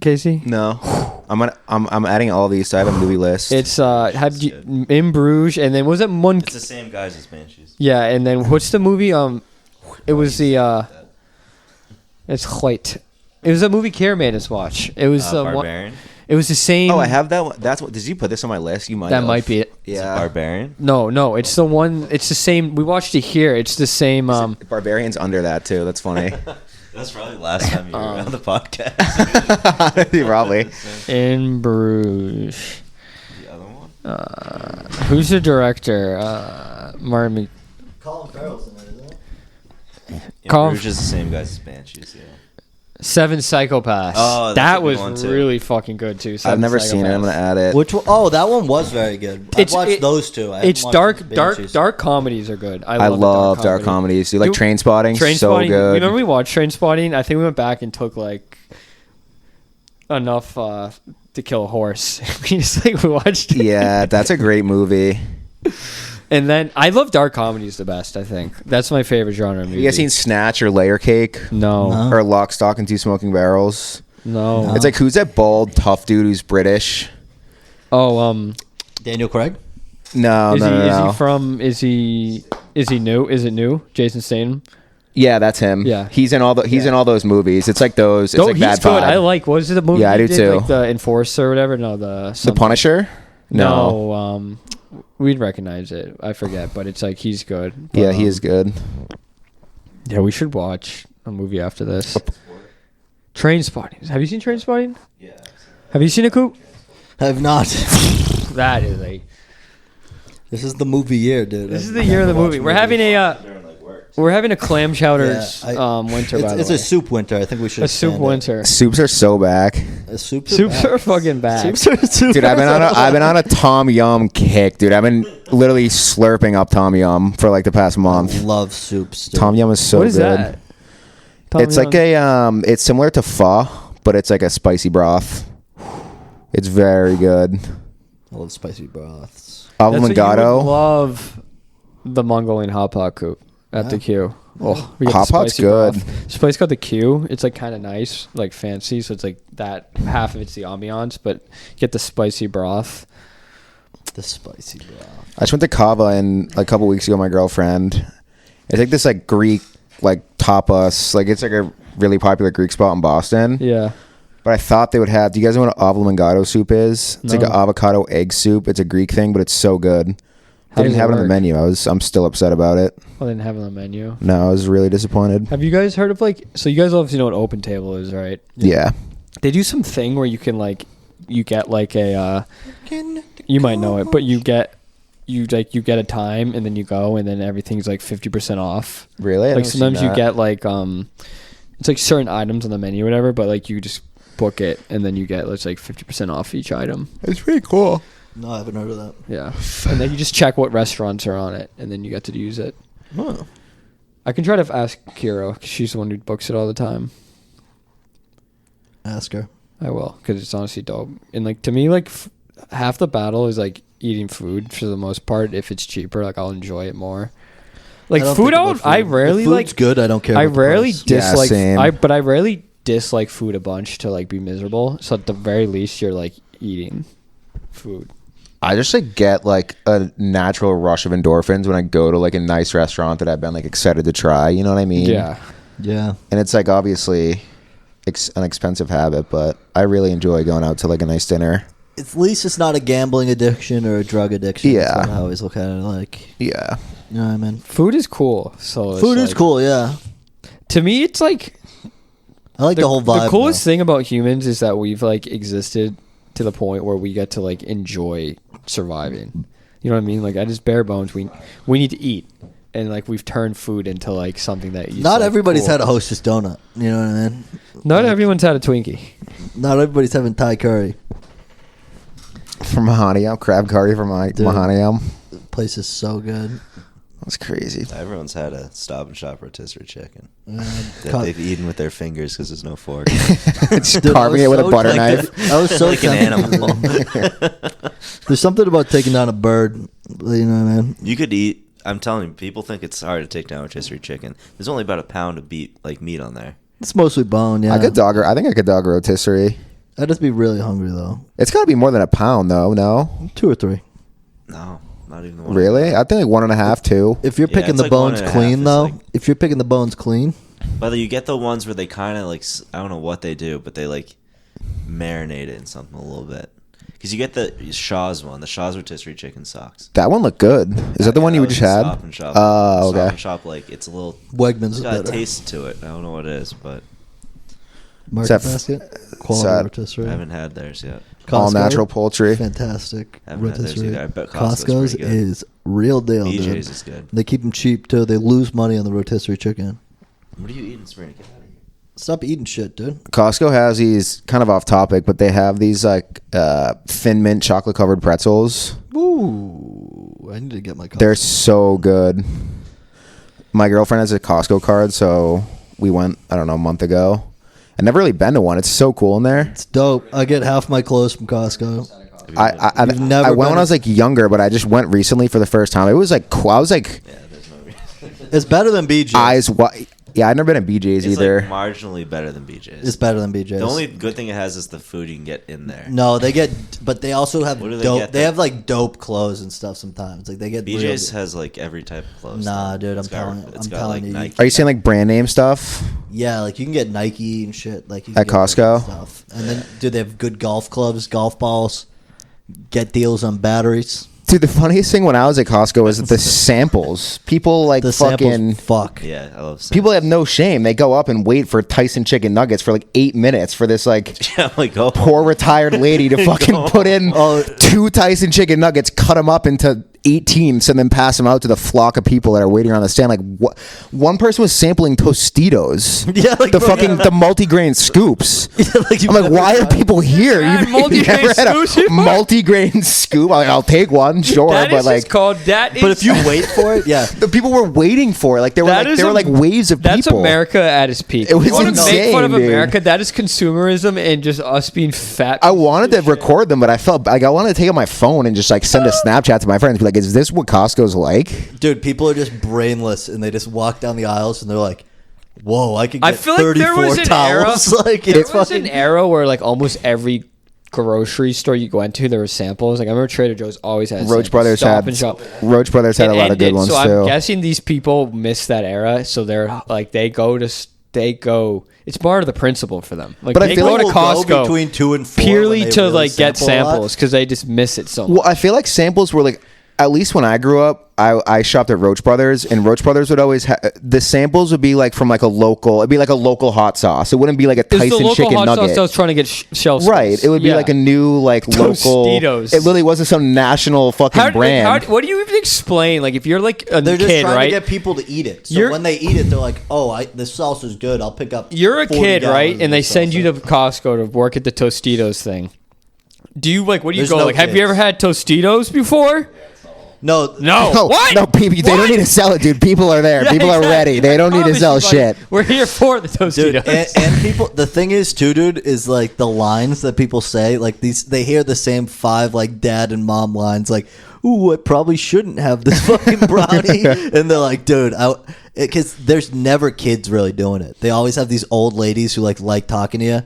Casey. No. I'm adding all these. So I have a movie list. It's have you In Bruges, and then was it one? It's the same guys as Banshees. Yeah, and then what's the movie? It was the. It's white. It was a movie Kier made us watch. It was the one. Barbarian. It was the same. Oh, I have that one. That's what. Did you put this on my list? You might. That have. might be it. Is it Yeah. Barbarian. No, it's the one. It's the same. We watched it here. It's the same. Barbarian's under that too. That's funny. That's probably the last time you were on the podcast. Probably. In Bruges. The other one. Who's the director? Martin. Colin Farrell's in it, isn't it? Yeah, Colin- Bruges is the same guys as Banshees. Yeah. Seven Psychopaths. Oh, that's a that good was one, too. really fucking good too. I've Seven never seen it. I'm gonna Psychopaths. add it. Which one? Oh, that one was very good. I've watched those two. I haven't It's watched dark Banshees. comedies are good. I love dark comedies. Do you like Train Spotting? So good. Remember we watched Train Spotting? I think we went back and took like enough to kill a horse. We just like we watched. it. Yeah, that's a great movie. And then I love dark comedies the best. I think that's my favorite genre of movie. You guys seen Snatch or Layer Cake? No. No. Or Lock, Stock, and Two Smoking Barrels? No. It's like, who's that bald, tough dude who's British? Oh, Daniel Craig. No, is no, he no, is no. he from is he new? Is it new? Jason Statham? Yeah, that's him. Yeah. He's in all those movies. It's like those. It's like he's that good. vibe. I like. What was it the movie? Yeah, I he do did, too. Like the Enforcer or whatever. No, The Punisher? No. No. we'd recognize it. I forget, but it's like he's good. But, Yeah, he is good. Yeah, we should watch a movie after this. Train Spotting. Have you seen Train Spotting? Yeah. Have you seen it, Coop? I have not. That is a. This is the movie year, dude. This is the year of the movie. We're having a. We're having a clam chowders winter. It's, by the it's way. a soup winter. I think we should. A soup expand it. winter. Soups are so back. Soups Soups are fucking back. Dude, I've been on a Tom Yum kick, dude. I've been literally slurping up Tom Yum for like the past month. Love soups. Dude. Tom Yum is so What is good. that? Tom It's Yum? like a it's similar to pho, but it's like a spicy broth. It's very good. I love spicy broths. That's what you would Avocado. love the Mongolian hot pot, Coop, at the Q. Oh, we got Hot the pot's spicy good. broth. This place called the Q. It's like kind of nice, like fancy. So it's like that half of it's the ambiance, but get the spicy broth. The spicy broth. I just went to Kava and like, a couple weeks ago. My girlfriend. It's like this like Greek like tapas. Like it's like a really popular Greek spot in Boston. Yeah. But I thought they would have. Do you guys know what avocado soup is? It's like No. an avocado egg soup. It's a Greek thing, but it's so good. How They didn't does it have it on the work? menu. I'm still upset about it. Well, they didn't have it on the menu. No, I was really disappointed. Have you guys heard of like? So you guys obviously know what Open Table is, right? Yeah. They do some thing where you can like, you get like a. You might know it, but you get a time and then you go and then everything's like 50% off. Really? I Like haven't seen sometimes you that. get like it's like certain items on the menu or whatever, but like you just book it and then you get it's like 50% off each item. It's pretty cool. No, I haven't heard of that. Yeah. And then you just check what restaurants are on it and then you get to use it. Oh. I can try to ask Kiro 'cause she's the one who books it all the time. Ask her. I will, because it's honestly dope. And like to me, like half the battle is like eating food for the most part. If it's cheaper, like I'll enjoy it more. Like I don't food, think about I food. rarely If food's like. good. I don't care. I about the rarely price. Yeah, dislike. same. I rarely dislike food a bunch to like be miserable. So at the very least, you're like eating food. I just like get like a natural rush of endorphins when I go to like a nice restaurant that I've been like excited to try. You know what I mean? Yeah. Yeah. And it's like obviously an expensive habit, but I really enjoy going out to like a nice dinner. At least it's not a gambling addiction or a drug addiction. Yeah. That's what I always look at it like. Yeah. You know what I mean? Food is cool. So it's Food is like- cool. Yeah. To me, it's like I like the whole vibe. The coolest though. thing about humans is that we've like existed to the point where we get to like enjoy surviving. You know what I mean? Like at its bare bones, we need to eat, and like we've turned food into like something that is, Not like, everybody's cool. had a Hostess donut. You know what I mean? Not everyone's had a Twinkie. Not everybody's having Thai curry. From Mahaniam, crab curry from Dude. Mahaniam. The place is so good. That's crazy. Everyone's had a Stop and Shop rotisserie chicken that Cut- they've eaten with their fingers because there's no fork. Just Dude, I carving was it with so a butter tempted. knife. I was so Like an tempted. animal. There's something about taking down a bird. You know what I mean? You could eat. I'm telling you, people think it's hard to take down rotisserie chicken. There's only about a pound of meat on there. It's mostly bone. Yeah. I think I could dog a rotisserie. I'd just be really hungry though. It's got to be more than a pound though. No, 2 or 3. No, not even one. really? I think like 1.5, 2. If you're Yeah, picking it's the like bones 1.5 clean is though, like- if you're picking the bones clean, Whether you get the ones where they kind of like, I don't know what they do, but they like marinate it in something a little bit. Because you get the Shaw's one. The Shaw's rotisserie chicken sucks. That one looked good. Is that the one you was just had? Stop and Shop. Oh, Stop okay. and Shop, like it's a little. Wegmans It's is got a better. taste to it. I don't know what it is, but Market that- basket, quality that- rotisserie. I haven't had theirs yet. All Costco, natural poultry. Fantastic Haven't had theirs rotisserie. either. I bet Costco's Costco's pretty good. is real deal, dude. BJ's is good. They keep them cheap too. They lose money on the rotisserie chicken. What are you eating, Sabrina? Get out of here. Stop eating shit, dude. Costco has these kind of off topic, but they have these like thin mint chocolate covered pretzels. Ooh, I need to get my. Costco. They're so good. My girlfriend has a Costco card, so we went, I don't know, a month ago. I've never really been to one. It's so cool in there. It's dope. I get half my clothes from Costco. I You've never went been when I was like younger, but I just went recently for the first time. It was like cool. I was like Yeah, there's no reason. It's better than BJ's. eyes wide. Yeah, I've never been at BJ's It's either. like marginally better than BJ's. It's better than BJ's. The only good thing it has is the food you can get in there. No, they get, but they also have What do they dope. get They that- have like dope clothes and stuff sometimes. Like they get BJ's real, has like every type of clothes. Nah, now. dude, It's I'm got- telling- it's I'm got, telling you. Nike. Are you saying like brand name stuff? Yeah, like you can get Nike and shit. Like you At can get Costco? stuff. And then, dude, they have good golf clubs, golf balls. Get deals on batteries. Dude, the funniest thing when I was at Costco was the samples. People like The fucking samples, fuck. Yeah, I love samples. people have no shame. They go up and wait for Tyson chicken nuggets for like 8 minutes for this like Yeah, I'm like, oh. poor retired lady to fucking put in Oh. 2 Tyson chicken nuggets, cut them up into 18s, and then pass them out to the flock of people that are waiting around the stand. Like, what? One person was sampling Tostitos. Yeah, like, the bro, fucking the multigrain scoops. Like, I'm like, why are people here? had You've multigrain never had a scoops before? multigrain scoop? I'm like, I'll take one, sure, That but is like, just called that. But if you wait for it, yeah. the people were waiting for it. Like there were That like is there were like waves of that's people. America at its peak. It was you want to make insane, fun of dude. America? That is consumerism and just us being fat. I wanted to record them, but I felt like I wanted to take out my phone and just like send a Snapchat to my friends. Be like, is this what Costco's like? Dude, people are just brainless and they just walk down the aisles and they're like, whoa, I could I get feel like there 34 was an towels. era. Like, There it's was fucking... an era where like almost every grocery store you went to, there were samples. Like I remember Trader Joe's always had Roach samples. Brothers Stop had and Shop. Roach Brothers had a lot of good ended, ones so too. I'm guessing these people missed that era, so they're like they go. It's part of the principle for them. Like But I they feel go like to People go Costco between 2 and 4 purely when they to really like get sample a lot. samples because they just miss it so much. Well, I feel like samples were like, at least when I grew up, I shopped at Roach Brothers, and Roach Brothers would always the samples would be like from like a local. It'd be like a local hot sauce. It wouldn't be like a It's the Tyson local chicken hot nugget. sauce I was trying to get shelf space. Right. It would be Yeah. like a new like local. Tostitos. It literally wasn't some national fucking brand. What do you even explain? Like if you're like a They're just kid, trying right? to get people to eat it. So You're- when they eat it, they're like, oh, this sauce is good. I'll pick up You're a 40 kid, gallons right? of And they this send you salsa. to Costco to work at the Tostitos thing. Do you like? What do you There's go no like? Have you kids. ever had Tostitos before? No. No. No, What? no, people. They don't What? need to sell it, dude. People are there. Yeah, People are exactly. ready. They don't need to Promise sell you, buddy, shit. We're here for the Dude, Tostitos. and people, the thing is too, dude, is like the lines that people say, like they hear the same 5 like dad and mom lines, like, ooh, I probably shouldn't have this fucking brownie, and they're like, dude, because there's never kids really doing it. They always have these old ladies who like talking to you,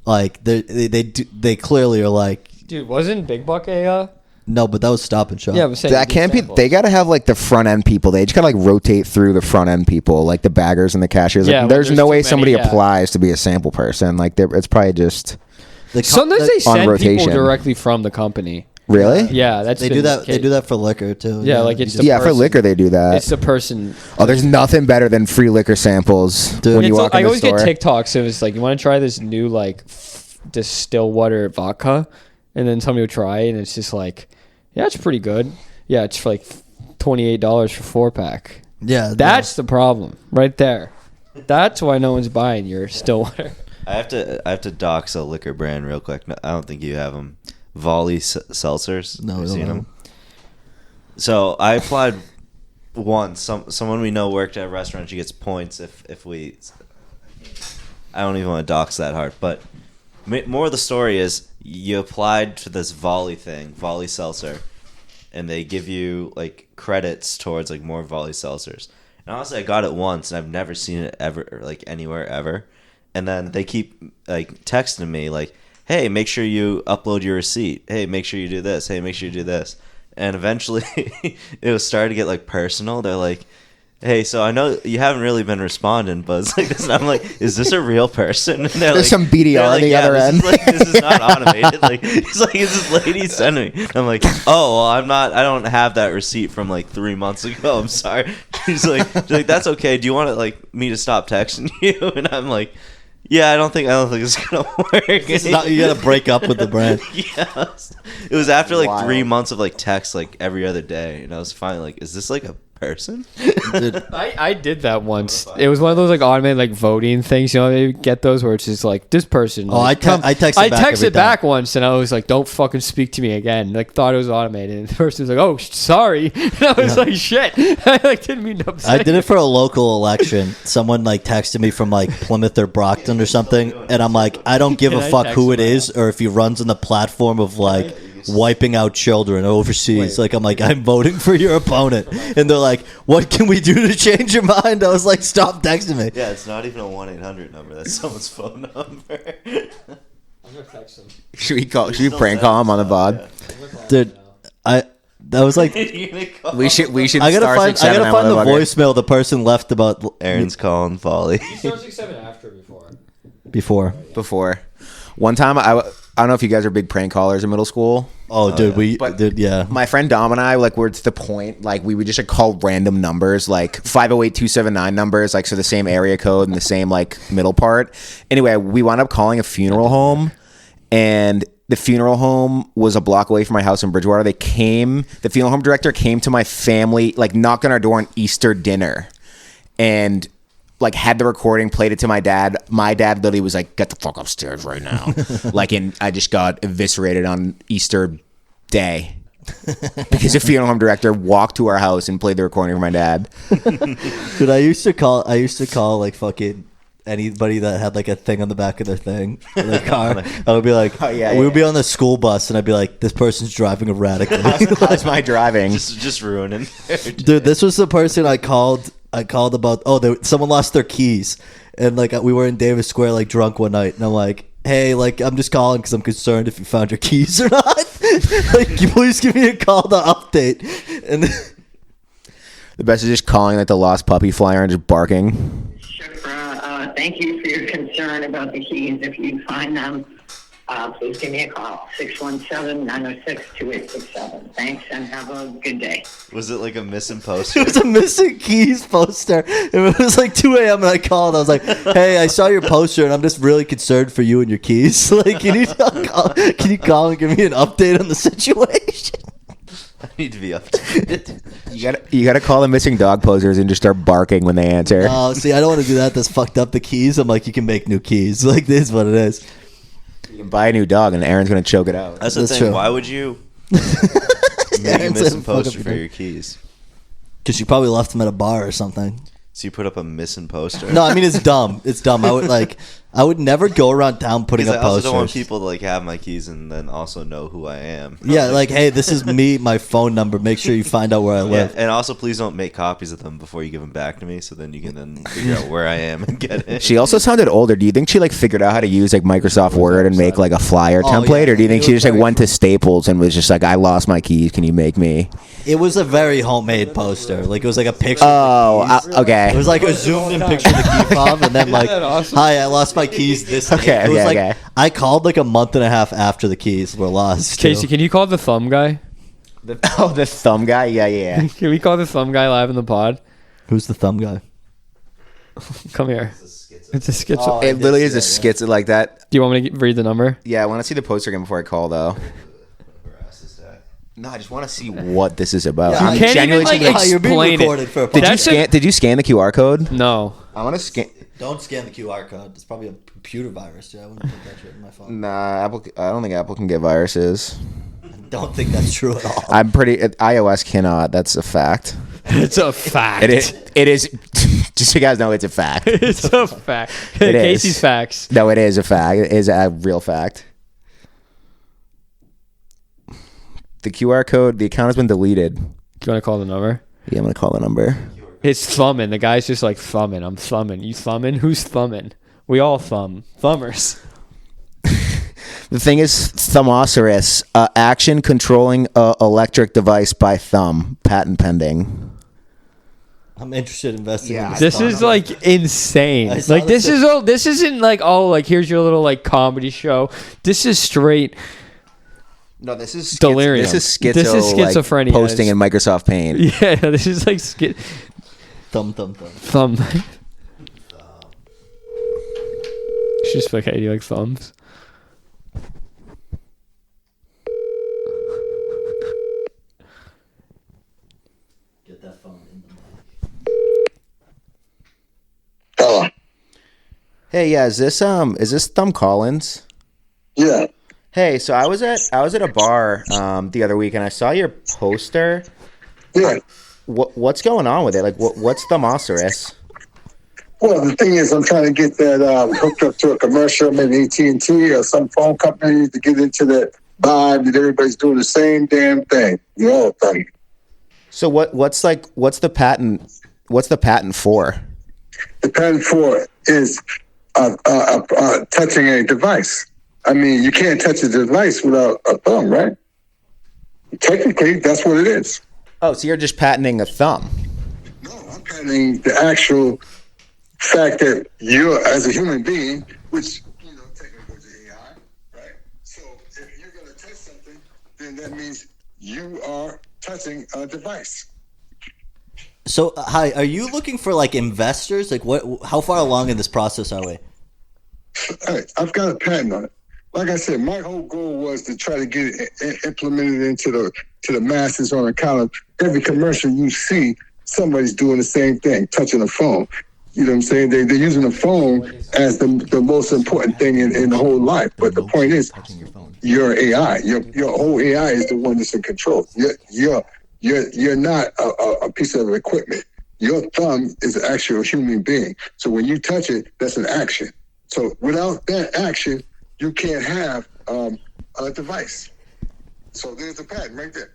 like they clearly are like, Dude, wasn't Big Buck a? no, but that was Stop and Shop. Yeah, I was saying That good can't be. samples. They got to have like the front end people. They just got to like rotate through the front end people, like the baggers and the cashiers. Like, Yeah, when there's there's no too way many, somebody yeah. applies to be a sample person. Like it's probably just Sometimes they on send rotation. people directly from the company. really. Yeah, that's they been do the that. They case. do that for liquor too. Yeah, like it's You the Yeah, for person. liquor they do that. It's the person. Oh, there's nothing better than free liquor samples Dude. when you It's walk I in the always store. get TikToks. It was like, you want to try this new like distilled water vodka, and then somebody would try it, and it's just like, yeah, it's pretty good. Yeah, it's for like $28 for 4-pack. Yeah, That's the problem right there. That's why no one's buying your still water. I have to dox a liquor brand real quick. No, I don't think you have them. Volley seltzers. No, Have we you don't seen have them? So I applied once. Someone we know worked at a restaurant. She gets points if we. I don't even want to dox that hard, but more of the story is you applied to this Volley seltzer, and they give you like credits towards like more Volley seltzers. And honestly, I got it once, and I've never seen it ever like anywhere ever. And then they keep like texting me like, "Hey, make sure you upload your receipt. Hey, make sure you do this. Hey, make sure you do this." And eventually, it was starting to get like personal. They're like, "Hey, so I know you haven't really been responding, but it's like this." And I'm like, "Is this a real person?" And they're There's some BDR they're on the other this end. Is like, this is not automated. Like, it's like, is this lady sending me? And I'm like, "Oh, well, I'm not. I don't have that receipt from like 3 months ago. I'm sorry." She's like, "That's okay. Do you want like me to stop texting you?" And I'm like, "Yeah, I don't think it's gonna work." It's not, you gotta break up with the brand. Yes. It was after like Wild. 3 months of like text like every other day, and I was finally like, "Is this like a person?" Dude, I did that once. It was one of those like automated like voting things. You know, they get those where it's just like this person. Oh, like, I texted back every back time. once, and I was like, "Don't fucking speak to me again." Like thought it was automated, and the person was like, "Oh, sorry." And I was like, "Shit," I like didn't mean to upset. I did it for a local election. Someone like texted me from like Plymouth or Brockton or something, and I'm like, I don't give Can a I fuck text who it him is or if he runs on the platform of like wiping out children overseas. Like I'm like, I'm voting for your opponent, and they're like, what can we do to change your mind? I was like, stop texting me. Yeah, it's not even a 1-800 number. That's someone's phone number. I'm gonna text him. Should we prank call him on the bod? Dude, that was like, We should. I gotta find the motherfucker. voicemail the person left about Aaron's calling Volley. He starts like 7 after before. before. Before one time I don't know if you guys are big prank callers in middle school. Oh, dude, But my friend Dom and I, like, we're to the point, like, we would just like call random numbers, like 508-279 numbers, like, so the same area code and the same like middle part. Anyway, we wound up calling a funeral home, and the funeral home was a block away from my house in Bridgewater. The funeral home director came to my family, like, knocked on our door on Easter dinner, and like had the recording, played it to my dad. My dad literally was like, "Get the fuck upstairs right now!" Like, and I just got eviscerated on Easter Day because the funeral home director walked to our house and played the recording for my dad. Dude, I used to call like fucking anybody that had like a thing on the back of their thing in their car. I would be like, we would be on the school bus, and I'd be like, "This person's driving erratically." How's my driving? Just ruining. Dude, this was the person I called about. Someone lost their keys, and like we were in Davis Square, like drunk one night, and I'm like, "Hey, like I'm just calling because I'm concerned if you found your keys or not. Like, can you please give me a call to update." And the best is just calling like the lost puppy flyer and just barking. Shifra, thank you for your concern about the keys. If you find them, please give me a call, 617-906-2867. Thanks, and have a good day. Was it like a missing poster? it was a missing keys poster. It was like 2 a.m. and I called. I was like, "Hey, I saw your poster and I'm just really concerned for you and your keys. Like, can you call and give me an update on the situation?" I need to be updated. You gotta call the missing dog posers and just start barking when they answer. Oh, see, I don't want to do that. That's fucked up the keys. I'm like, you can make new keys. Like, this is what it is. You can buy a new dog and Aaron's gonna choke it out. That's the thing. True. Why would you make a missing poster for your keys? Because you probably left them at a bar or something. So you put up a missing poster? No, I mean, it's dumb. It's dumb. I would never go around town putting up I also posters. don't want people to like have my keys and then also know who I am. Yeah, like, "Hey, this is me, my phone number. Make sure you find out where I live." And also, please don't make copies of them before you give them back to me, so then you can then figure out where I am and get it. She also sounded older. Do you think she like figured out how to use like Microsoft Word and make like a flyer template, yeah. or do you think she just like went to Staples and was just like, "I lost my keys. Can you make me?" It was a very homemade poster. Like, it was like a picture. Oh, of the keys. okay. It was like a zoomed in picture of the key fob, and then like, that awesome? "Hi, I lost my keys this day." Okay, It was okay, like, okay. I called like a month and a half after the keys were lost. Casey, too. can you call the thumb guy? The thumb guy. Yeah. Can we call the thumb guy live in the pod? Who's the thumb guy? Come here. It's a schizo. It literally is a schizo like that. Do you want me to read the number? Yeah, I want to see the poster again before I call though. No, I just want to see what this is about. Yeah, I'm You can't even genuinely like Oh, you're being explain recorded it. for a Did you podcast. Did you scan the QR code? No. I want to scan. Don't scan the QR code. It's probably a computer virus. Dude. I wouldn't put that shit in my phone. Nah, Apple. I don't think Apple can get viruses. Don't think that's true at all. I'm pretty. iOS cannot. That's a fact. It's a fact. It is. It is. Just so you guys know, it's a fact. It's a fact. It is. Casey's facts. No, it is a fact. It is a real fact. The QR code, the account has been deleted. Do you want to call the number? Yeah, I'm gonna call the number. It's thumbing. The guy's just like thumbing. I'm thumbing. You thumbing? Who's thumbing? We all thumb. Thumbers. The thing is, Thumboceros, action controlling electric device by thumb, patent pending. I'm interested in investing in This thumb. is like insane. I saw Like this this isn't like, oh, like here's your little like comedy show. This is straight. No, this is Delirium. This is schizo. This is schizophrenia. Like, posting in Microsoft Paint. Yeah, this is like thumb. thumb. She's just like, hey, do you like thumbs? Get that phone in the mic. Hello. Hey, yeah, is this Thumb Collins? Yeah. Hey, so I was at a bar the other week and I saw your poster. Yeah. What's going on with it? Like, what's Thumboceros? Well, the thing is, I'm trying to get that hooked up to a commercial, maybe AT&T or some phone company to get into that vibe that everybody's doing the same damn thing. The old thing. So what's the patent? What's the patent for? The patent for it is touching a device. I mean, you can't touch a device without a thumb, right? Technically, that's what it is. Oh, so you're just patenting a thumb? No, I'm patenting the actual fact that you, as a human being, which technically is AI, right? So then that means you are touching a device. So, hi, are you looking for like investors? Like, how far along in this process are we? Hey, I've got a patent on it. Like I said, my whole goal was to try to get it implemented into the masses on account of every commercial you see, somebody's doing the same thing, touching a phone. You know what I'm saying? They're using the phone as the most important thing in the whole life. But the point is, your AI, your whole AI is the one that's in control. You're not a piece of equipment. Your thumb is an actual human being. So when you touch it, that's an action. So without that action, you can't have a device. So there's the patent right there.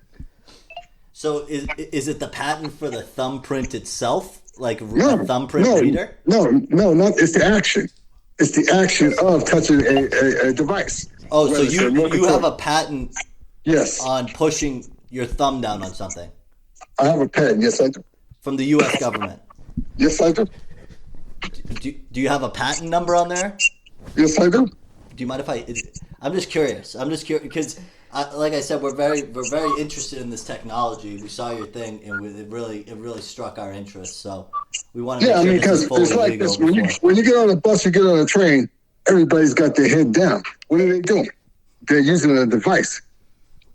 So is it the patent for the thumbprint itself? Like a thumbprint reader? No, not. It's the action. It's the action of touching a device. Oh, so you have a patent yes. on pushing your thumb down on something? I have a patent. Yes, I do. From the U.S. government? Yes, I do. Do you have a patent number on there? Yes, I do. Do you mind if I'm just curious. Because, like I said, we're very interested in this technology. We saw your thing, and it really struck our interest. So we want to. Yeah, I mean, because it's like this: when you get on a bus, you get on a train. Everybody's got their head down. What are they doing? They're using a device,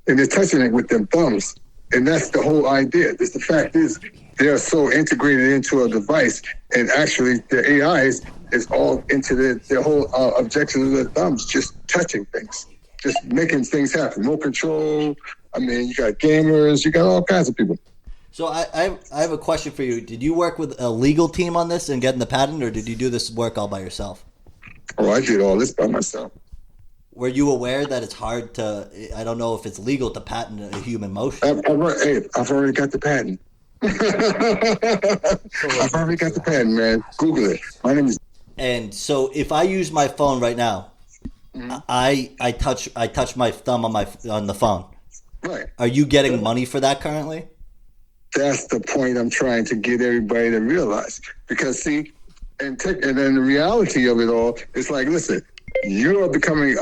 and they're touching it with their thumbs. And that's the whole idea. The fact is, they're so integrated into a device, and actually, their AI is all into their whole objection of their thumbs, just touching things, just making things happen. Remote control. I mean, you got gamers, you got all kinds of people. So I have a question for you. Did you work with a legal team on this and getting the patent, or did you do this work all by yourself? Oh, I did all this by myself. Were you aware that it's hard to? I don't know if it's legal to patent a human motion. I've already got the patent. I've already got the patent, man. Google it. My name is. And so, if I use my phone right now, I touch my thumb on the phone. Right. Are you getting money for that currently? That's the point I'm trying to get everybody to realize. Because see, and then the reality of it all is like, listen, you're becoming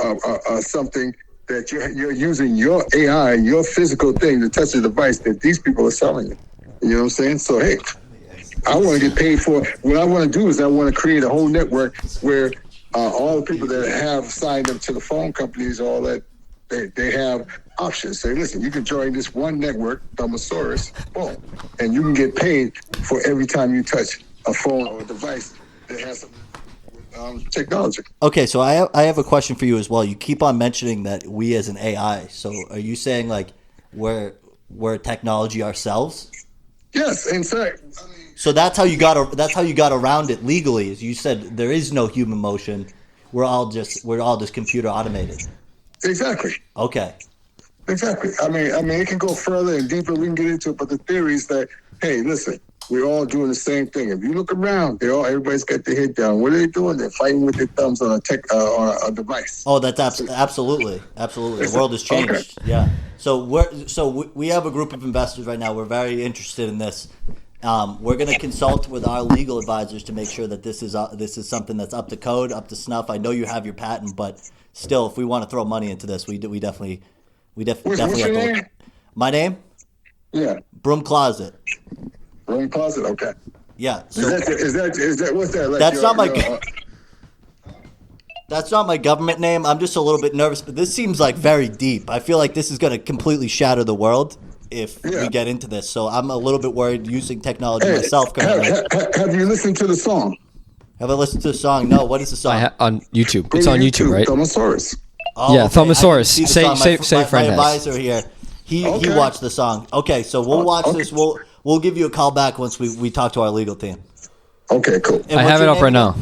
something that you're using your AI, your physical thing to touch the device that these people are selling you. You know what I'm saying? So hey, I want to get paid for it. What I want to do is I want to create a whole network where all the people that have signed up to the phone companies, all that, they have options. Say, listen, you can join this one network, Thumosaurus, boom, and you can get paid for every time you touch a phone or a device that has technology. Okay, so I have a question for you as well. You keep on mentioning that we as an AI. So are you saying like we're technology ourselves? Yes, in fact. So that's how you got around it legally. As you said, there is no human motion. We're all just computer automated. Exactly. Okay. Exactly. I mean, it can go further and deeper. We can get into it, but the theory is that, hey, listen, we're all doing the same thing. If you look around, everybody's got their head down. What are they doing? They're fighting with their thumbs on a device. Oh, that's absolutely. The world has changed. Okay. Yeah. So we have a group of investors right now. We're very interested in this. We're going to consult with our legal advisors to make sure that this is something that's up to code, up to snuff. I know you have your patent, but still, if we want to throw money into this, we definitely What's have your to name? look. My name? Yeah. Broom Closet. Broom Closet. Okay. Yeah. So is that what's that? Like that's that's not my government name. I'm just a little bit nervous, but this seems like very deep. I feel like this is going to completely shatter the world if we get into this. So I'm a little bit worried using technology myself currently. Have you listened to the song? Have I listened to the song? No. What is the song? On YouTube. It's on YouTube, right? Thumosaurus. Oh, yeah, okay. Thumosaurus. Say my friend advisor here. He watched the song. Okay, so we'll watch this. We'll give you a call back once we talk to our legal team. Okay, cool. I have it up right now.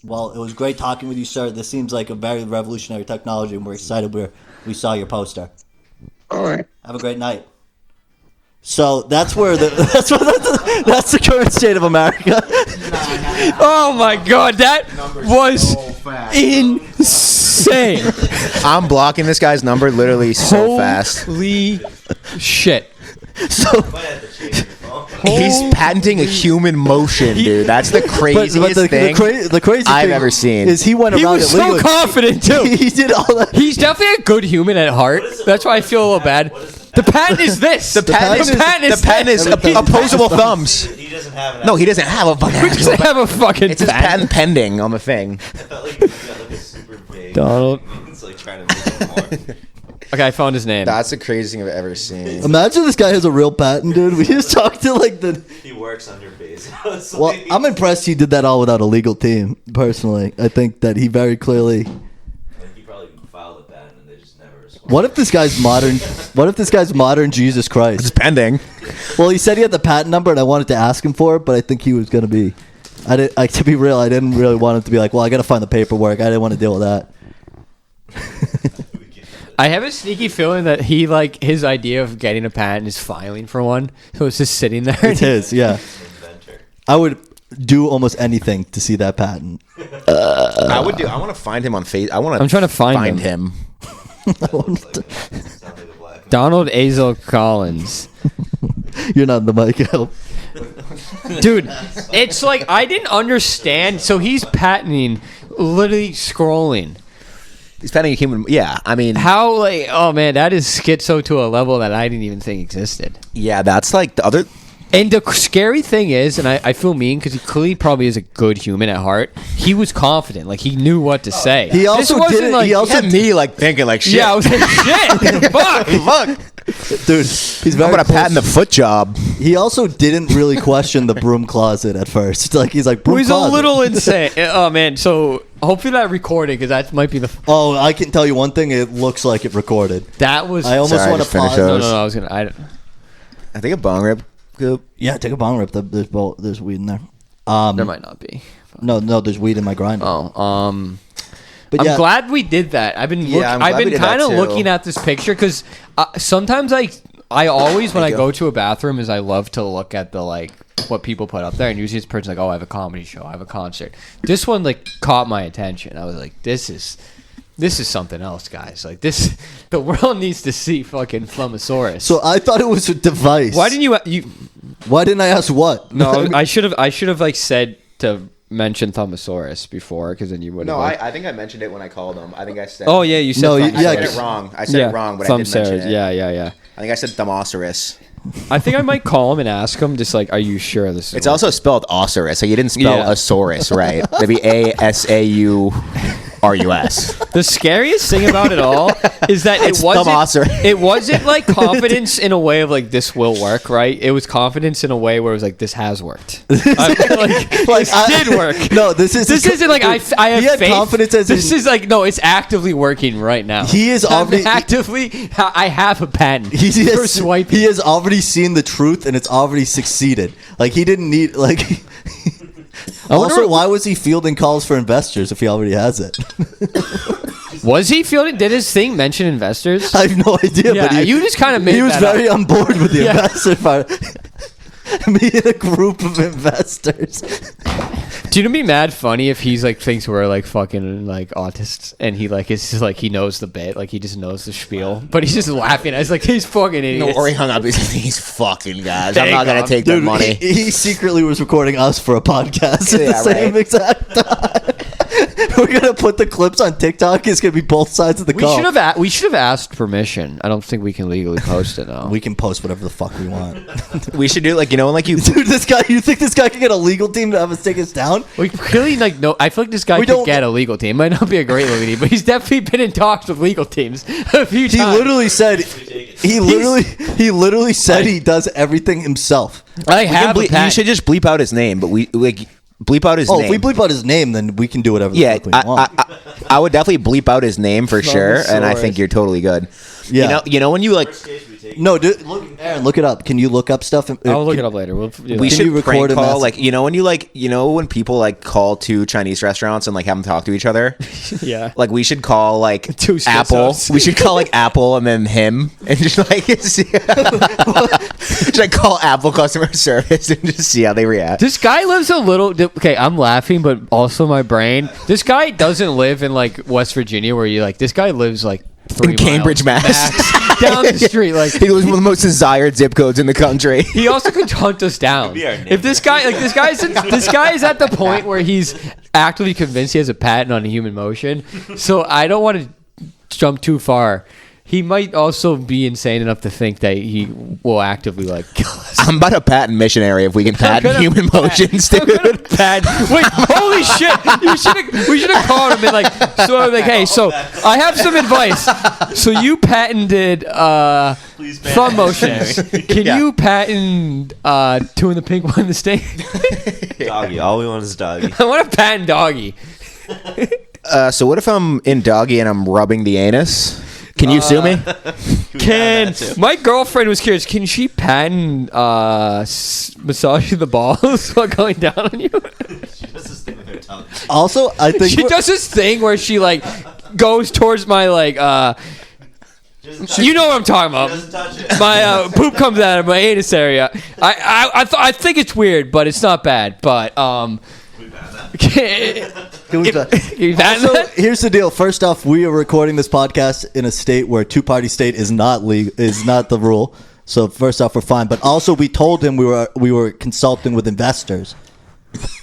Well, it was great talking with you, sir. This seems like a very revolutionary technology, and we're excited we saw your poster. All right. Have a great night. So that's that's the current state of America. Oh my God, that was insane. I'm blocking this guy's number literally so fast. Holy shit. So He's patenting a human motion, dude. That's the craziest thing the crazy I've thing ever seen. is he went He around was it so legally. confident too. He did all that. He's definitely a good human at heart. That's why I feel a little bad. The patent is this. The patent is opposable thumbs. He doesn't have an No, he doesn't have a fucking. He doesn't have a fucking It's his patent pending on the thing. I felt like he got like a super vague. Donald. It's like trying to make it more. Okay, I found his name. That's the craziest thing I've ever seen. Imagine this guy has a real patent, dude. We just talked to like the. He works under Bezos. Well, I'm impressed he did that all without a legal team. Personally, I think that he very clearly. He probably filed a patent and they just never responded. What if this guy's modern? What if this guy's modern Jesus It's Christ? pending. Well, he said he had the patent number, and I wanted to ask him for it, but I think he was gonna be. To be real, I didn't really want him to be like, well, I gotta find the paperwork. I didn't want to deal with that. I have a sneaky feeling that he like his idea of getting a patent is filing for one, so it's just sitting there. It's his, yeah. Inventor. I would do almost anything to see that patent. I would do. I want to find him on Facebook. I'm trying to find him. Sounds like a black man. Donald Azel Collins. You're not in the mic help. Dude, it's like I didn't understand. So he's patenting, literally scrolling. He's patenting a human. Yeah, I mean, How like oh man, that is schizo to a level that I didn't even think existed. yeah, that's like the other. And the scary thing is, and I feel mean because he clearly probably is a good human at heart. He was confident, like he knew what to say. He also This wasn't didn't- Like, he also- Had me like thinking like shit. yeah, I was like, shit, fuck. Fuck. Dude, he's very I'm gonna close. patent the foot job. He also didn't really question the broom closet at first. Like he's like broom He's closet. a little insane. Oh man, so hopefully that recorded because that might be the. Oh, I can tell you one thing. It looks like it recorded. That was. I almost Sorry, want to just finish pause. those. No, I was gonna. I think a bong rip. Goop. Yeah, take a bong rip. There's weed in there. There might not be. No, there's weed in my grinder. Oh, But I'm yeah, glad we did that. I've been Yeah, I'm glad I've we been did that kind of too. looking at this picture because sometimes I always when I you. go to a bathroom is I love to look at the like what people put up there, and usually it's person like, oh, I have a comedy show, I have a concert. This one like caught my attention. I was like, this is something else, guys. Like this, the world needs to see fucking Flummosaurus. So I thought it was a device. Why didn't you? Why didn't I ask what? No, I should have like said to mention Thumbosaurus before because then you would. No, I think I mentioned it when I called him. I think I said. Oh yeah, you said. No, I yeah, said it wrong. I said it wrong, but I did mention it. Yeah. I think I said Thumosaurus. I think I might call him and ask him, just like, are you sure this is? It's also spelled Osaurus, so you didn't spell Yeah. Asaurus right. That'd be ASAURUS. The scariest thing about it all is that It's it wasn't. Thumosaurus. It wasn't like confidence in a way of like this will work, right? It was confidence in a way where it was like this has worked. Like this did work. No, this Isn't like I have He had faith. confidence as This in- is like no, it's actively working right now. He is I'm already- actively. I have a patent He for has, swiping. he has already seen the truth and it's already succeeded. Like he didn't need like. Also, why was he fielding calls for investors if he already has it? Was he fielding? Did his thing mention investors? I have no idea. Yeah, but he, you just kind of made he was that very up. on board with the Yeah. investor part. Me and a group of investors. Do you know, be mad funny if he's like thinks we're like fucking like autists and he like is just like he knows the bit, like he just knows the spiel, but he's just laughing. I was like, he's fucking idiots. No, or he hung up. He's fucking guys. I'm Thank not gonna God. take their Dude, money. he secretly was recording us for a podcast at the Yeah, same right. exact time. We're gonna put the clips on TikTok. It's gonna be both sides of the we call. should have asked permission. I don't think we can legally post it though. We can post whatever the fuck we want. We should do like like you. Dude, this guy, you think this guy can get a legal team to have us take us down? We clearly like no. I feel like this guy We could don't- get a legal team. Might not be a great legal team, but he's definitely been in talks with legal teams a few He times. literally said he literally said he does everything himself. I have a You patent. should just bleep out his name, but we like bleep out his Oh, name. if we bleep out his name, then we can do whatever Yeah, the fuck we want. I would definitely bleep out his name for sure, and I Thumosaurus. think you're totally good. Yeah. You know when you like. No, dude, Aaron, look it up. Can you look up stuff? I'll look it up later. We'll do We that. should you record prank a call message? like when people like call to Chinese restaurants and like have them talk to each other. Yeah. Like we should call like Two Apple. schizos. We should call like Apple and then him and just like see, should I call Apple customer service and just see how they react? This guy lives a little. Okay, I'm laughing, but also my brain. This guy doesn't live in like West Virginia, where you like. This guy lives like 3 In Cambridge, miles Mass. down the street. Like It was one of the most desired zip codes in the country. he also could hunt us down. be our neighbor. If this guy this guy is at the point where he's actively convinced he has a patent on human motion, so I don't want to jump too far. He might also be insane enough to think that he will actively like kill us. I'm about a patent missionary if we can patent human motions, dude. Wait, holy shit! We should have called him and like, hey, so I have some advice. So you patented thumb motions. Can you patent two in the pink, one in the stain? Doggy. All we want is doggy. I want to patent doggy. So what if I'm in doggy and I'm rubbing the anus? Can you sue me? My girlfriend was curious. Can she patent massaging the balls while going down on you? She does this thing with her tongue. Also, I think She does this thing where she like goes towards my like you know what I'm talking about. Doesn't touch it. My poop comes out of my anus area. I think it's weird, but it's not bad. But Can we back? you patent So that? here's the deal. First off, we are recording this podcast in a state where two-party state is not legal, is not the rule. So first off, we're fine. But also, we told him we were consulting with investors.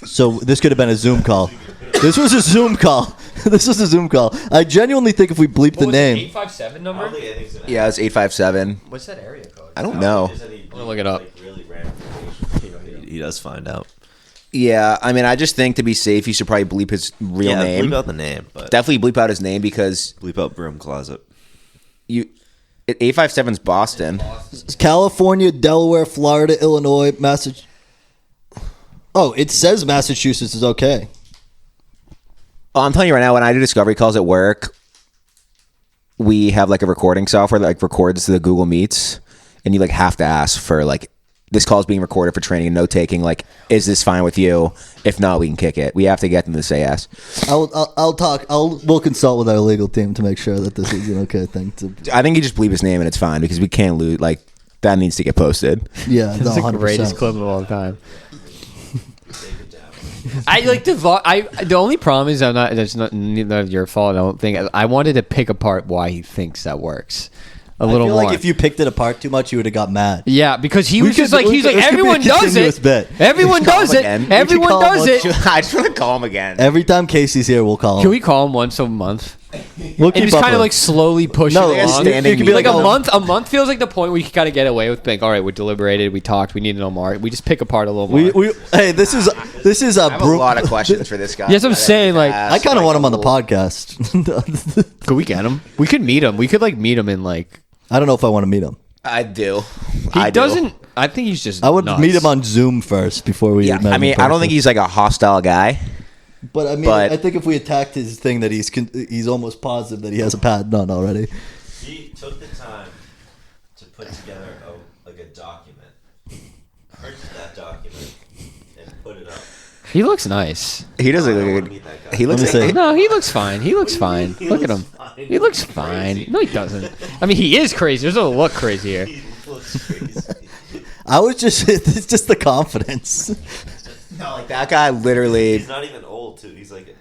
So this could have been a Zoom call. This was a Zoom call. This was a Zoom call. I genuinely think if we bleep the name, 857 number. Yeah, it's 857. What's that area code? I don't know. I'm gonna look it up. He does find out. Yeah, I mean, I just think to be safe, you should probably bleep his real name. Bleep out the name, but Definitely bleep out his name because bleep out broom closet. 857's Boston. California, Delaware, Florida, Illinois, Massachusetts. Oh, it says Massachusetts is okay. Oh, I'm telling you right now, when I do discovery calls at work, we have like a recording software that like records the Google Meets, and you like have to ask for like, this call is being recorded for training and note taking. Like, is this fine with you? If not, we can kick it. We have to get them to say yes. We'll consult with our legal team to make sure that this is an okay thing to. I think you just bleep his name and it's fine because we can't lose. Like, that needs to get posted. Yeah, It's no, the 100%. greatest clip of all time. I like the only problem is it's not your fault. I don't think I wanted to pick apart why he thinks that works a little I feel more. like if you picked it apart too much, you would have got mad. Yeah, because he We was just could- like we he's could- like this could be a everyone does continuous it. bit. Everyone Call does him it. again. Everyone call does him it. I just want to call him again. Every time Casey's here, we'll call him. Can we call him once a month? We'll And keep just up kind of with like slowly push No, it it's along. standing it could be Like like, a oh, month. A month feels like the point where you kind of get away with being all right. We deliberated. We talked. We need to know more. We just pick apart a little more. Hey, this is a I have a lot of questions for this guy. Yes, I'm saying, like, I kind of want him on the podcast. Could we get him? We could meet him. We could like meet him in like. I don't know if I want to meet him. I do. He doesn't. I think he's just. I would nuts. meet him on Zoom first before we. Yeah, met him I in mean, I don't person. think he's like a hostile guy. But I mean, but- I think if we attacked his thing that he's almost positive that he has a patent on already. He took the time to put together a document, purchase that document, and put it up. He looks nice. He does look I wanna like meet that guy. he looks Let me like see. No, he looks fine. He looks fine. He Look at looks him. fine. He looks Crazy. fine. No, he doesn't. I mean, he is crazy. There's no look crazy here. He looks crazy. I was just it's just the confidence. no, like that guy literally. He's not even old too. He's like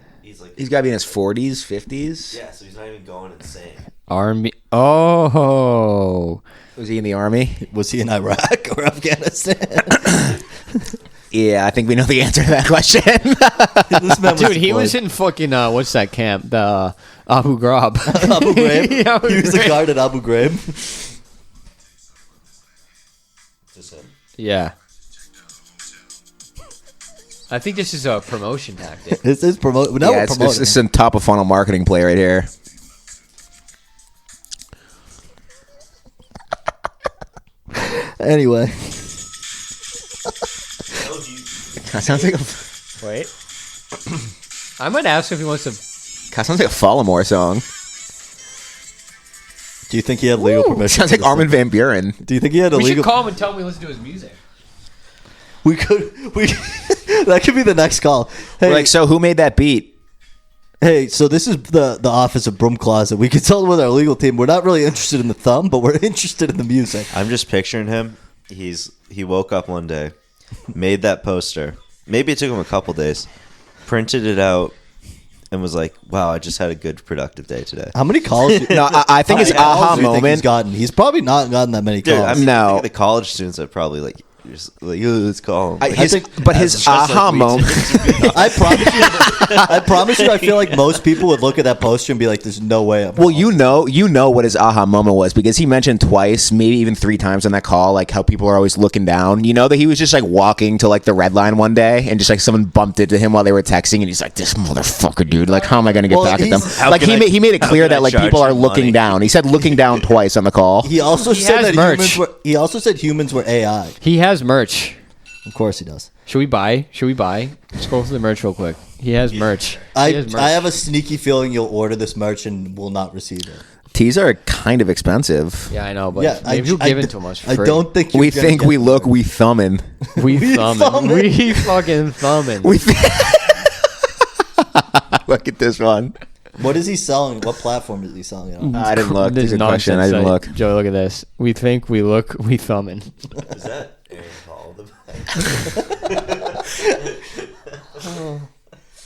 He's got to be in his 40s, 50s. yeah. So he's not even going insane. Army. Oh. Was he in the army? Was he in Iraq or Afghanistan? Yeah, I think we know the answer to that question. This man Dude, he deployed. was in fucking what's that camp? The Abu Ghraib. Abu Ghraib. Abu He was the Ghraib. guard at Abu Ghraib. Just him. Yeah. I think this is a promotion tactic. It's promote. Now yeah, we're it's promoting. some top of funnel marketing play right here. Anyway, That sounds like a Wait. I might ask if he wants to. that sounds like a Follow song. do you think he had legal permission? Sounds for like this Armin thing? van Buren. Do you think he had a We should legal? call him and tell him we listen to his music. We could. We that could be the next call. Hey, We're like, so who made that beat? hey. So this is the office of Broom Closet. We consult with our legal team. We're not really interested in the thumb, but we're interested in the music. I'm just picturing him. He woke up one day, made that poster. Maybe it took him a couple days, printed it out, and was like, "Wow, I just had a good productive day today." How many calls? No, I think his aha He's moment. gotten. He's probably not gotten that many calls. Dude, I mean, No. I think the college students are probably like, just like, let's call him. But his Just aha like we moment. did. I promise you. I feel like most people would look at that poster and be like, "There's no way." Well, you know what his aha moment was because he mentioned twice, maybe even 3 times on that call, like how people are always looking down. You know that he was just like walking to like the red line one day and just like someone bumped into him while they were texting, and he's like, "This motherfucker, dude! Like, how am I going to get Well, back at them?" How Like can I- he made it how clear can I that like charge people are him looking money? down. He said looking down twice on the call. He also He said has that merch. humans were. He also said humans were AI. He has merch. Of course, he does. Should we buy? Scroll through the merch real quick. He has merch. I He has merch. I have a sneaky feeling you'll order this merch and will not receive it. Teas are kind of expensive. Yeah, I know, but Yeah, maybe you'll give it to him us for I free. don't think We you're gonna think get we it. look, we thumbing. We thumbing. thumbing. We fucking thumbing. We look at this one. What is he selling? What platform is he selling it on? I didn't look. This That's a is good question. I nonsense didn't site. look. Joe, look at this. We think we look, we thumbing. Is that Aaron Paul?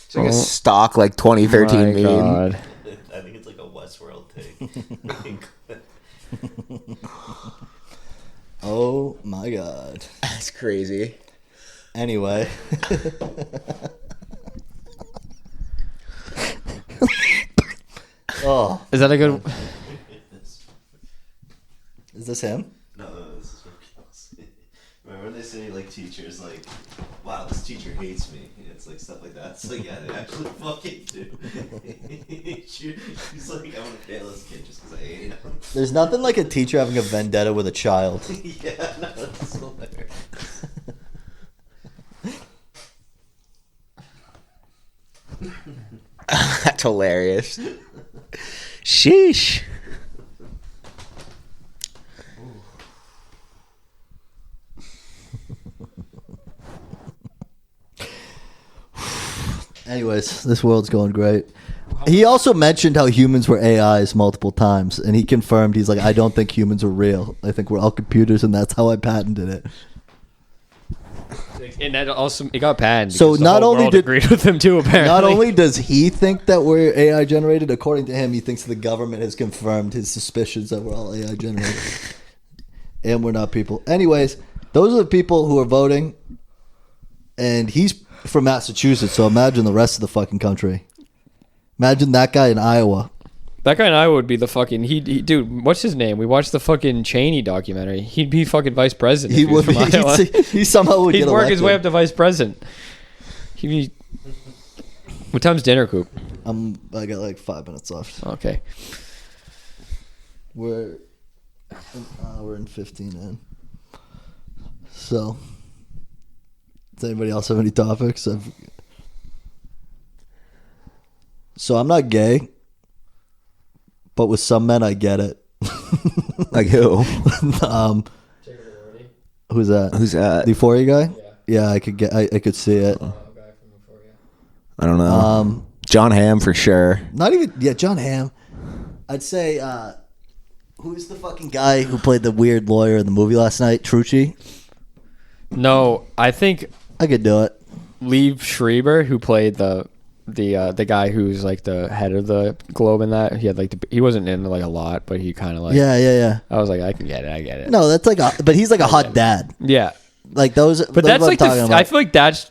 It's like a stock like 2013 My meme. God. I think it's like a Westworld thing. Oh my god. That's crazy. Anyway. Oh, Is that a good? is this him? No, this is what else. Remember when they say like teachers like, "Wow, this teacher hates me." It's like stuff like that. It's like, yeah, they actually fucking do. He's like, "I want to fail this kid just because I hate him." There's nothing like a teacher having a vendetta with a child. Yeah, no, that's hilarious. That's hilarious. Sheesh. Anyways, this world's going great. He also mentioned how humans were AIs multiple times, and he confirmed, he's like, I don't think humans are real. I think we're all computers, and that's how I patented it. And that also it got patented. So because the not whole only world did- agreed with him too. Apparently, Not only does he think that we're AI generated, according to him, he thinks the government has confirmed his suspicions that we're all AI generated. And we're not people. Anyways, those are the people who are voting, and he's from Massachusetts, so imagine the rest of the fucking country. Imagine that guy in Iowa. that guy in Iowa would be the fucking he dude. What's his name? We watched the fucking Cheney documentary. He'd be fucking vice president. He if was would from be, Iowa. he somehow would He'd get work elected. his way up to vice president. He'd be. What time's dinner, Coop? I got like 5 minutes left. Okay. We're an hour and 15 in. So, does anybody else have any topics? So I'm not gay, but with some men I get it. Like who? Who's that? Who's that? The Euphoria guy? Yeah, I could see it. I don't know. John Hamm for sure. Not even John Hamm. I'd say who's the fucking guy who played the weird lawyer in the movie last night? Trucci? No, I think I could do it. Liev Schreiber, who played the guy who's like the head of the Globe in that, he had like he wasn't in like a lot, but he kind of like Yeah. I was like, I can get it. No, that's like but he's like a hot dad. Yeah, Like those. but those that's what like I'm talking about. I feel like that's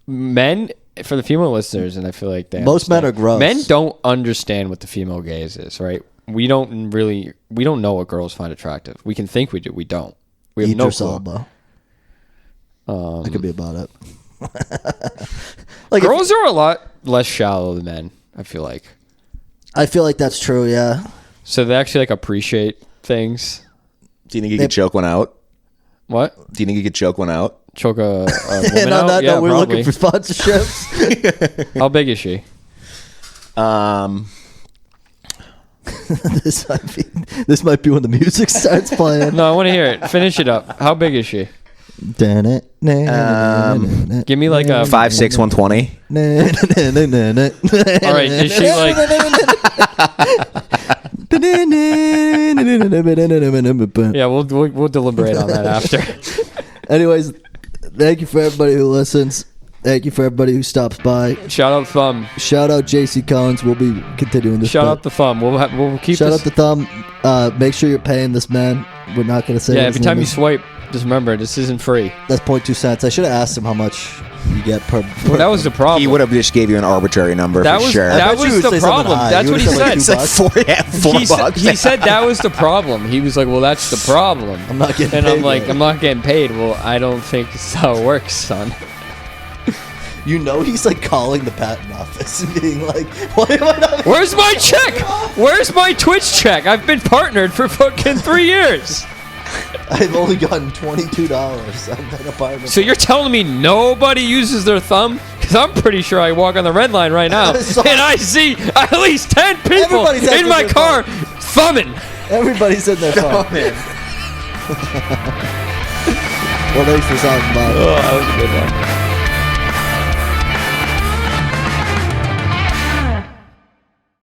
men for the female listeners, and I feel like Most men are gross. Men don't understand what the female gaze is, right? We don't know what girls find attractive. We can think we do. We don't. We have Eat no yourself, clue. bro. That could be about it. Like Girls are a lot less shallow than men, I feel like. I feel like that's true. Yeah. So they actually like appreciate things. Do you think you could choke one out? What? Do you think you could choke one out? Choke a And woman on out? that Yeah, note, we're probably. looking for sponsorships. How big is she? This might be when the music starts playing. No, I want to hear it. Finish it up. How big is she? Give me like a 5'6", 120. All right, is she like? Yeah, we'll deliberate on that after. Anyways, thank you for everybody who listens. Thank you for everybody who stops by. Shout out Thumb. Shout out Jasey Cones. We'll be continuing this. Shout out the Thumb. We'll keep. Shout this. out the Thumb. Make sure you're paying this man. We're not going to say. Yeah, his every time name you is. swipe, just remember this isn't free. That's 0.2 cents. I should have asked him how much you get per. Well, that was the problem. He would have just gave you an arbitrary number That for was sure. that bet you was would the say something problem. high. That's You what he would've said. said It's like $4 bucks. He said that was the problem. He was like, "Well, that's the problem." I'm not getting And paid. I'm like, yet. "I'm not getting paid." Well, I don't think that's how it works, son. You know, he's like calling the patent office and being like, "Why am I not?" Where's my check? Where's my Twitch check? I've been partnered for fucking 3 years. I've only gotten $22. I'm an apartment. So you're telling me nobody uses their thumb? Because I'm pretty sure I walk on the red line right now So- and I see at least 10 people Everybody's in my acting car thumbing. Everybody's in their phone. Well, thanks for stopping by. Oh, that was a good one.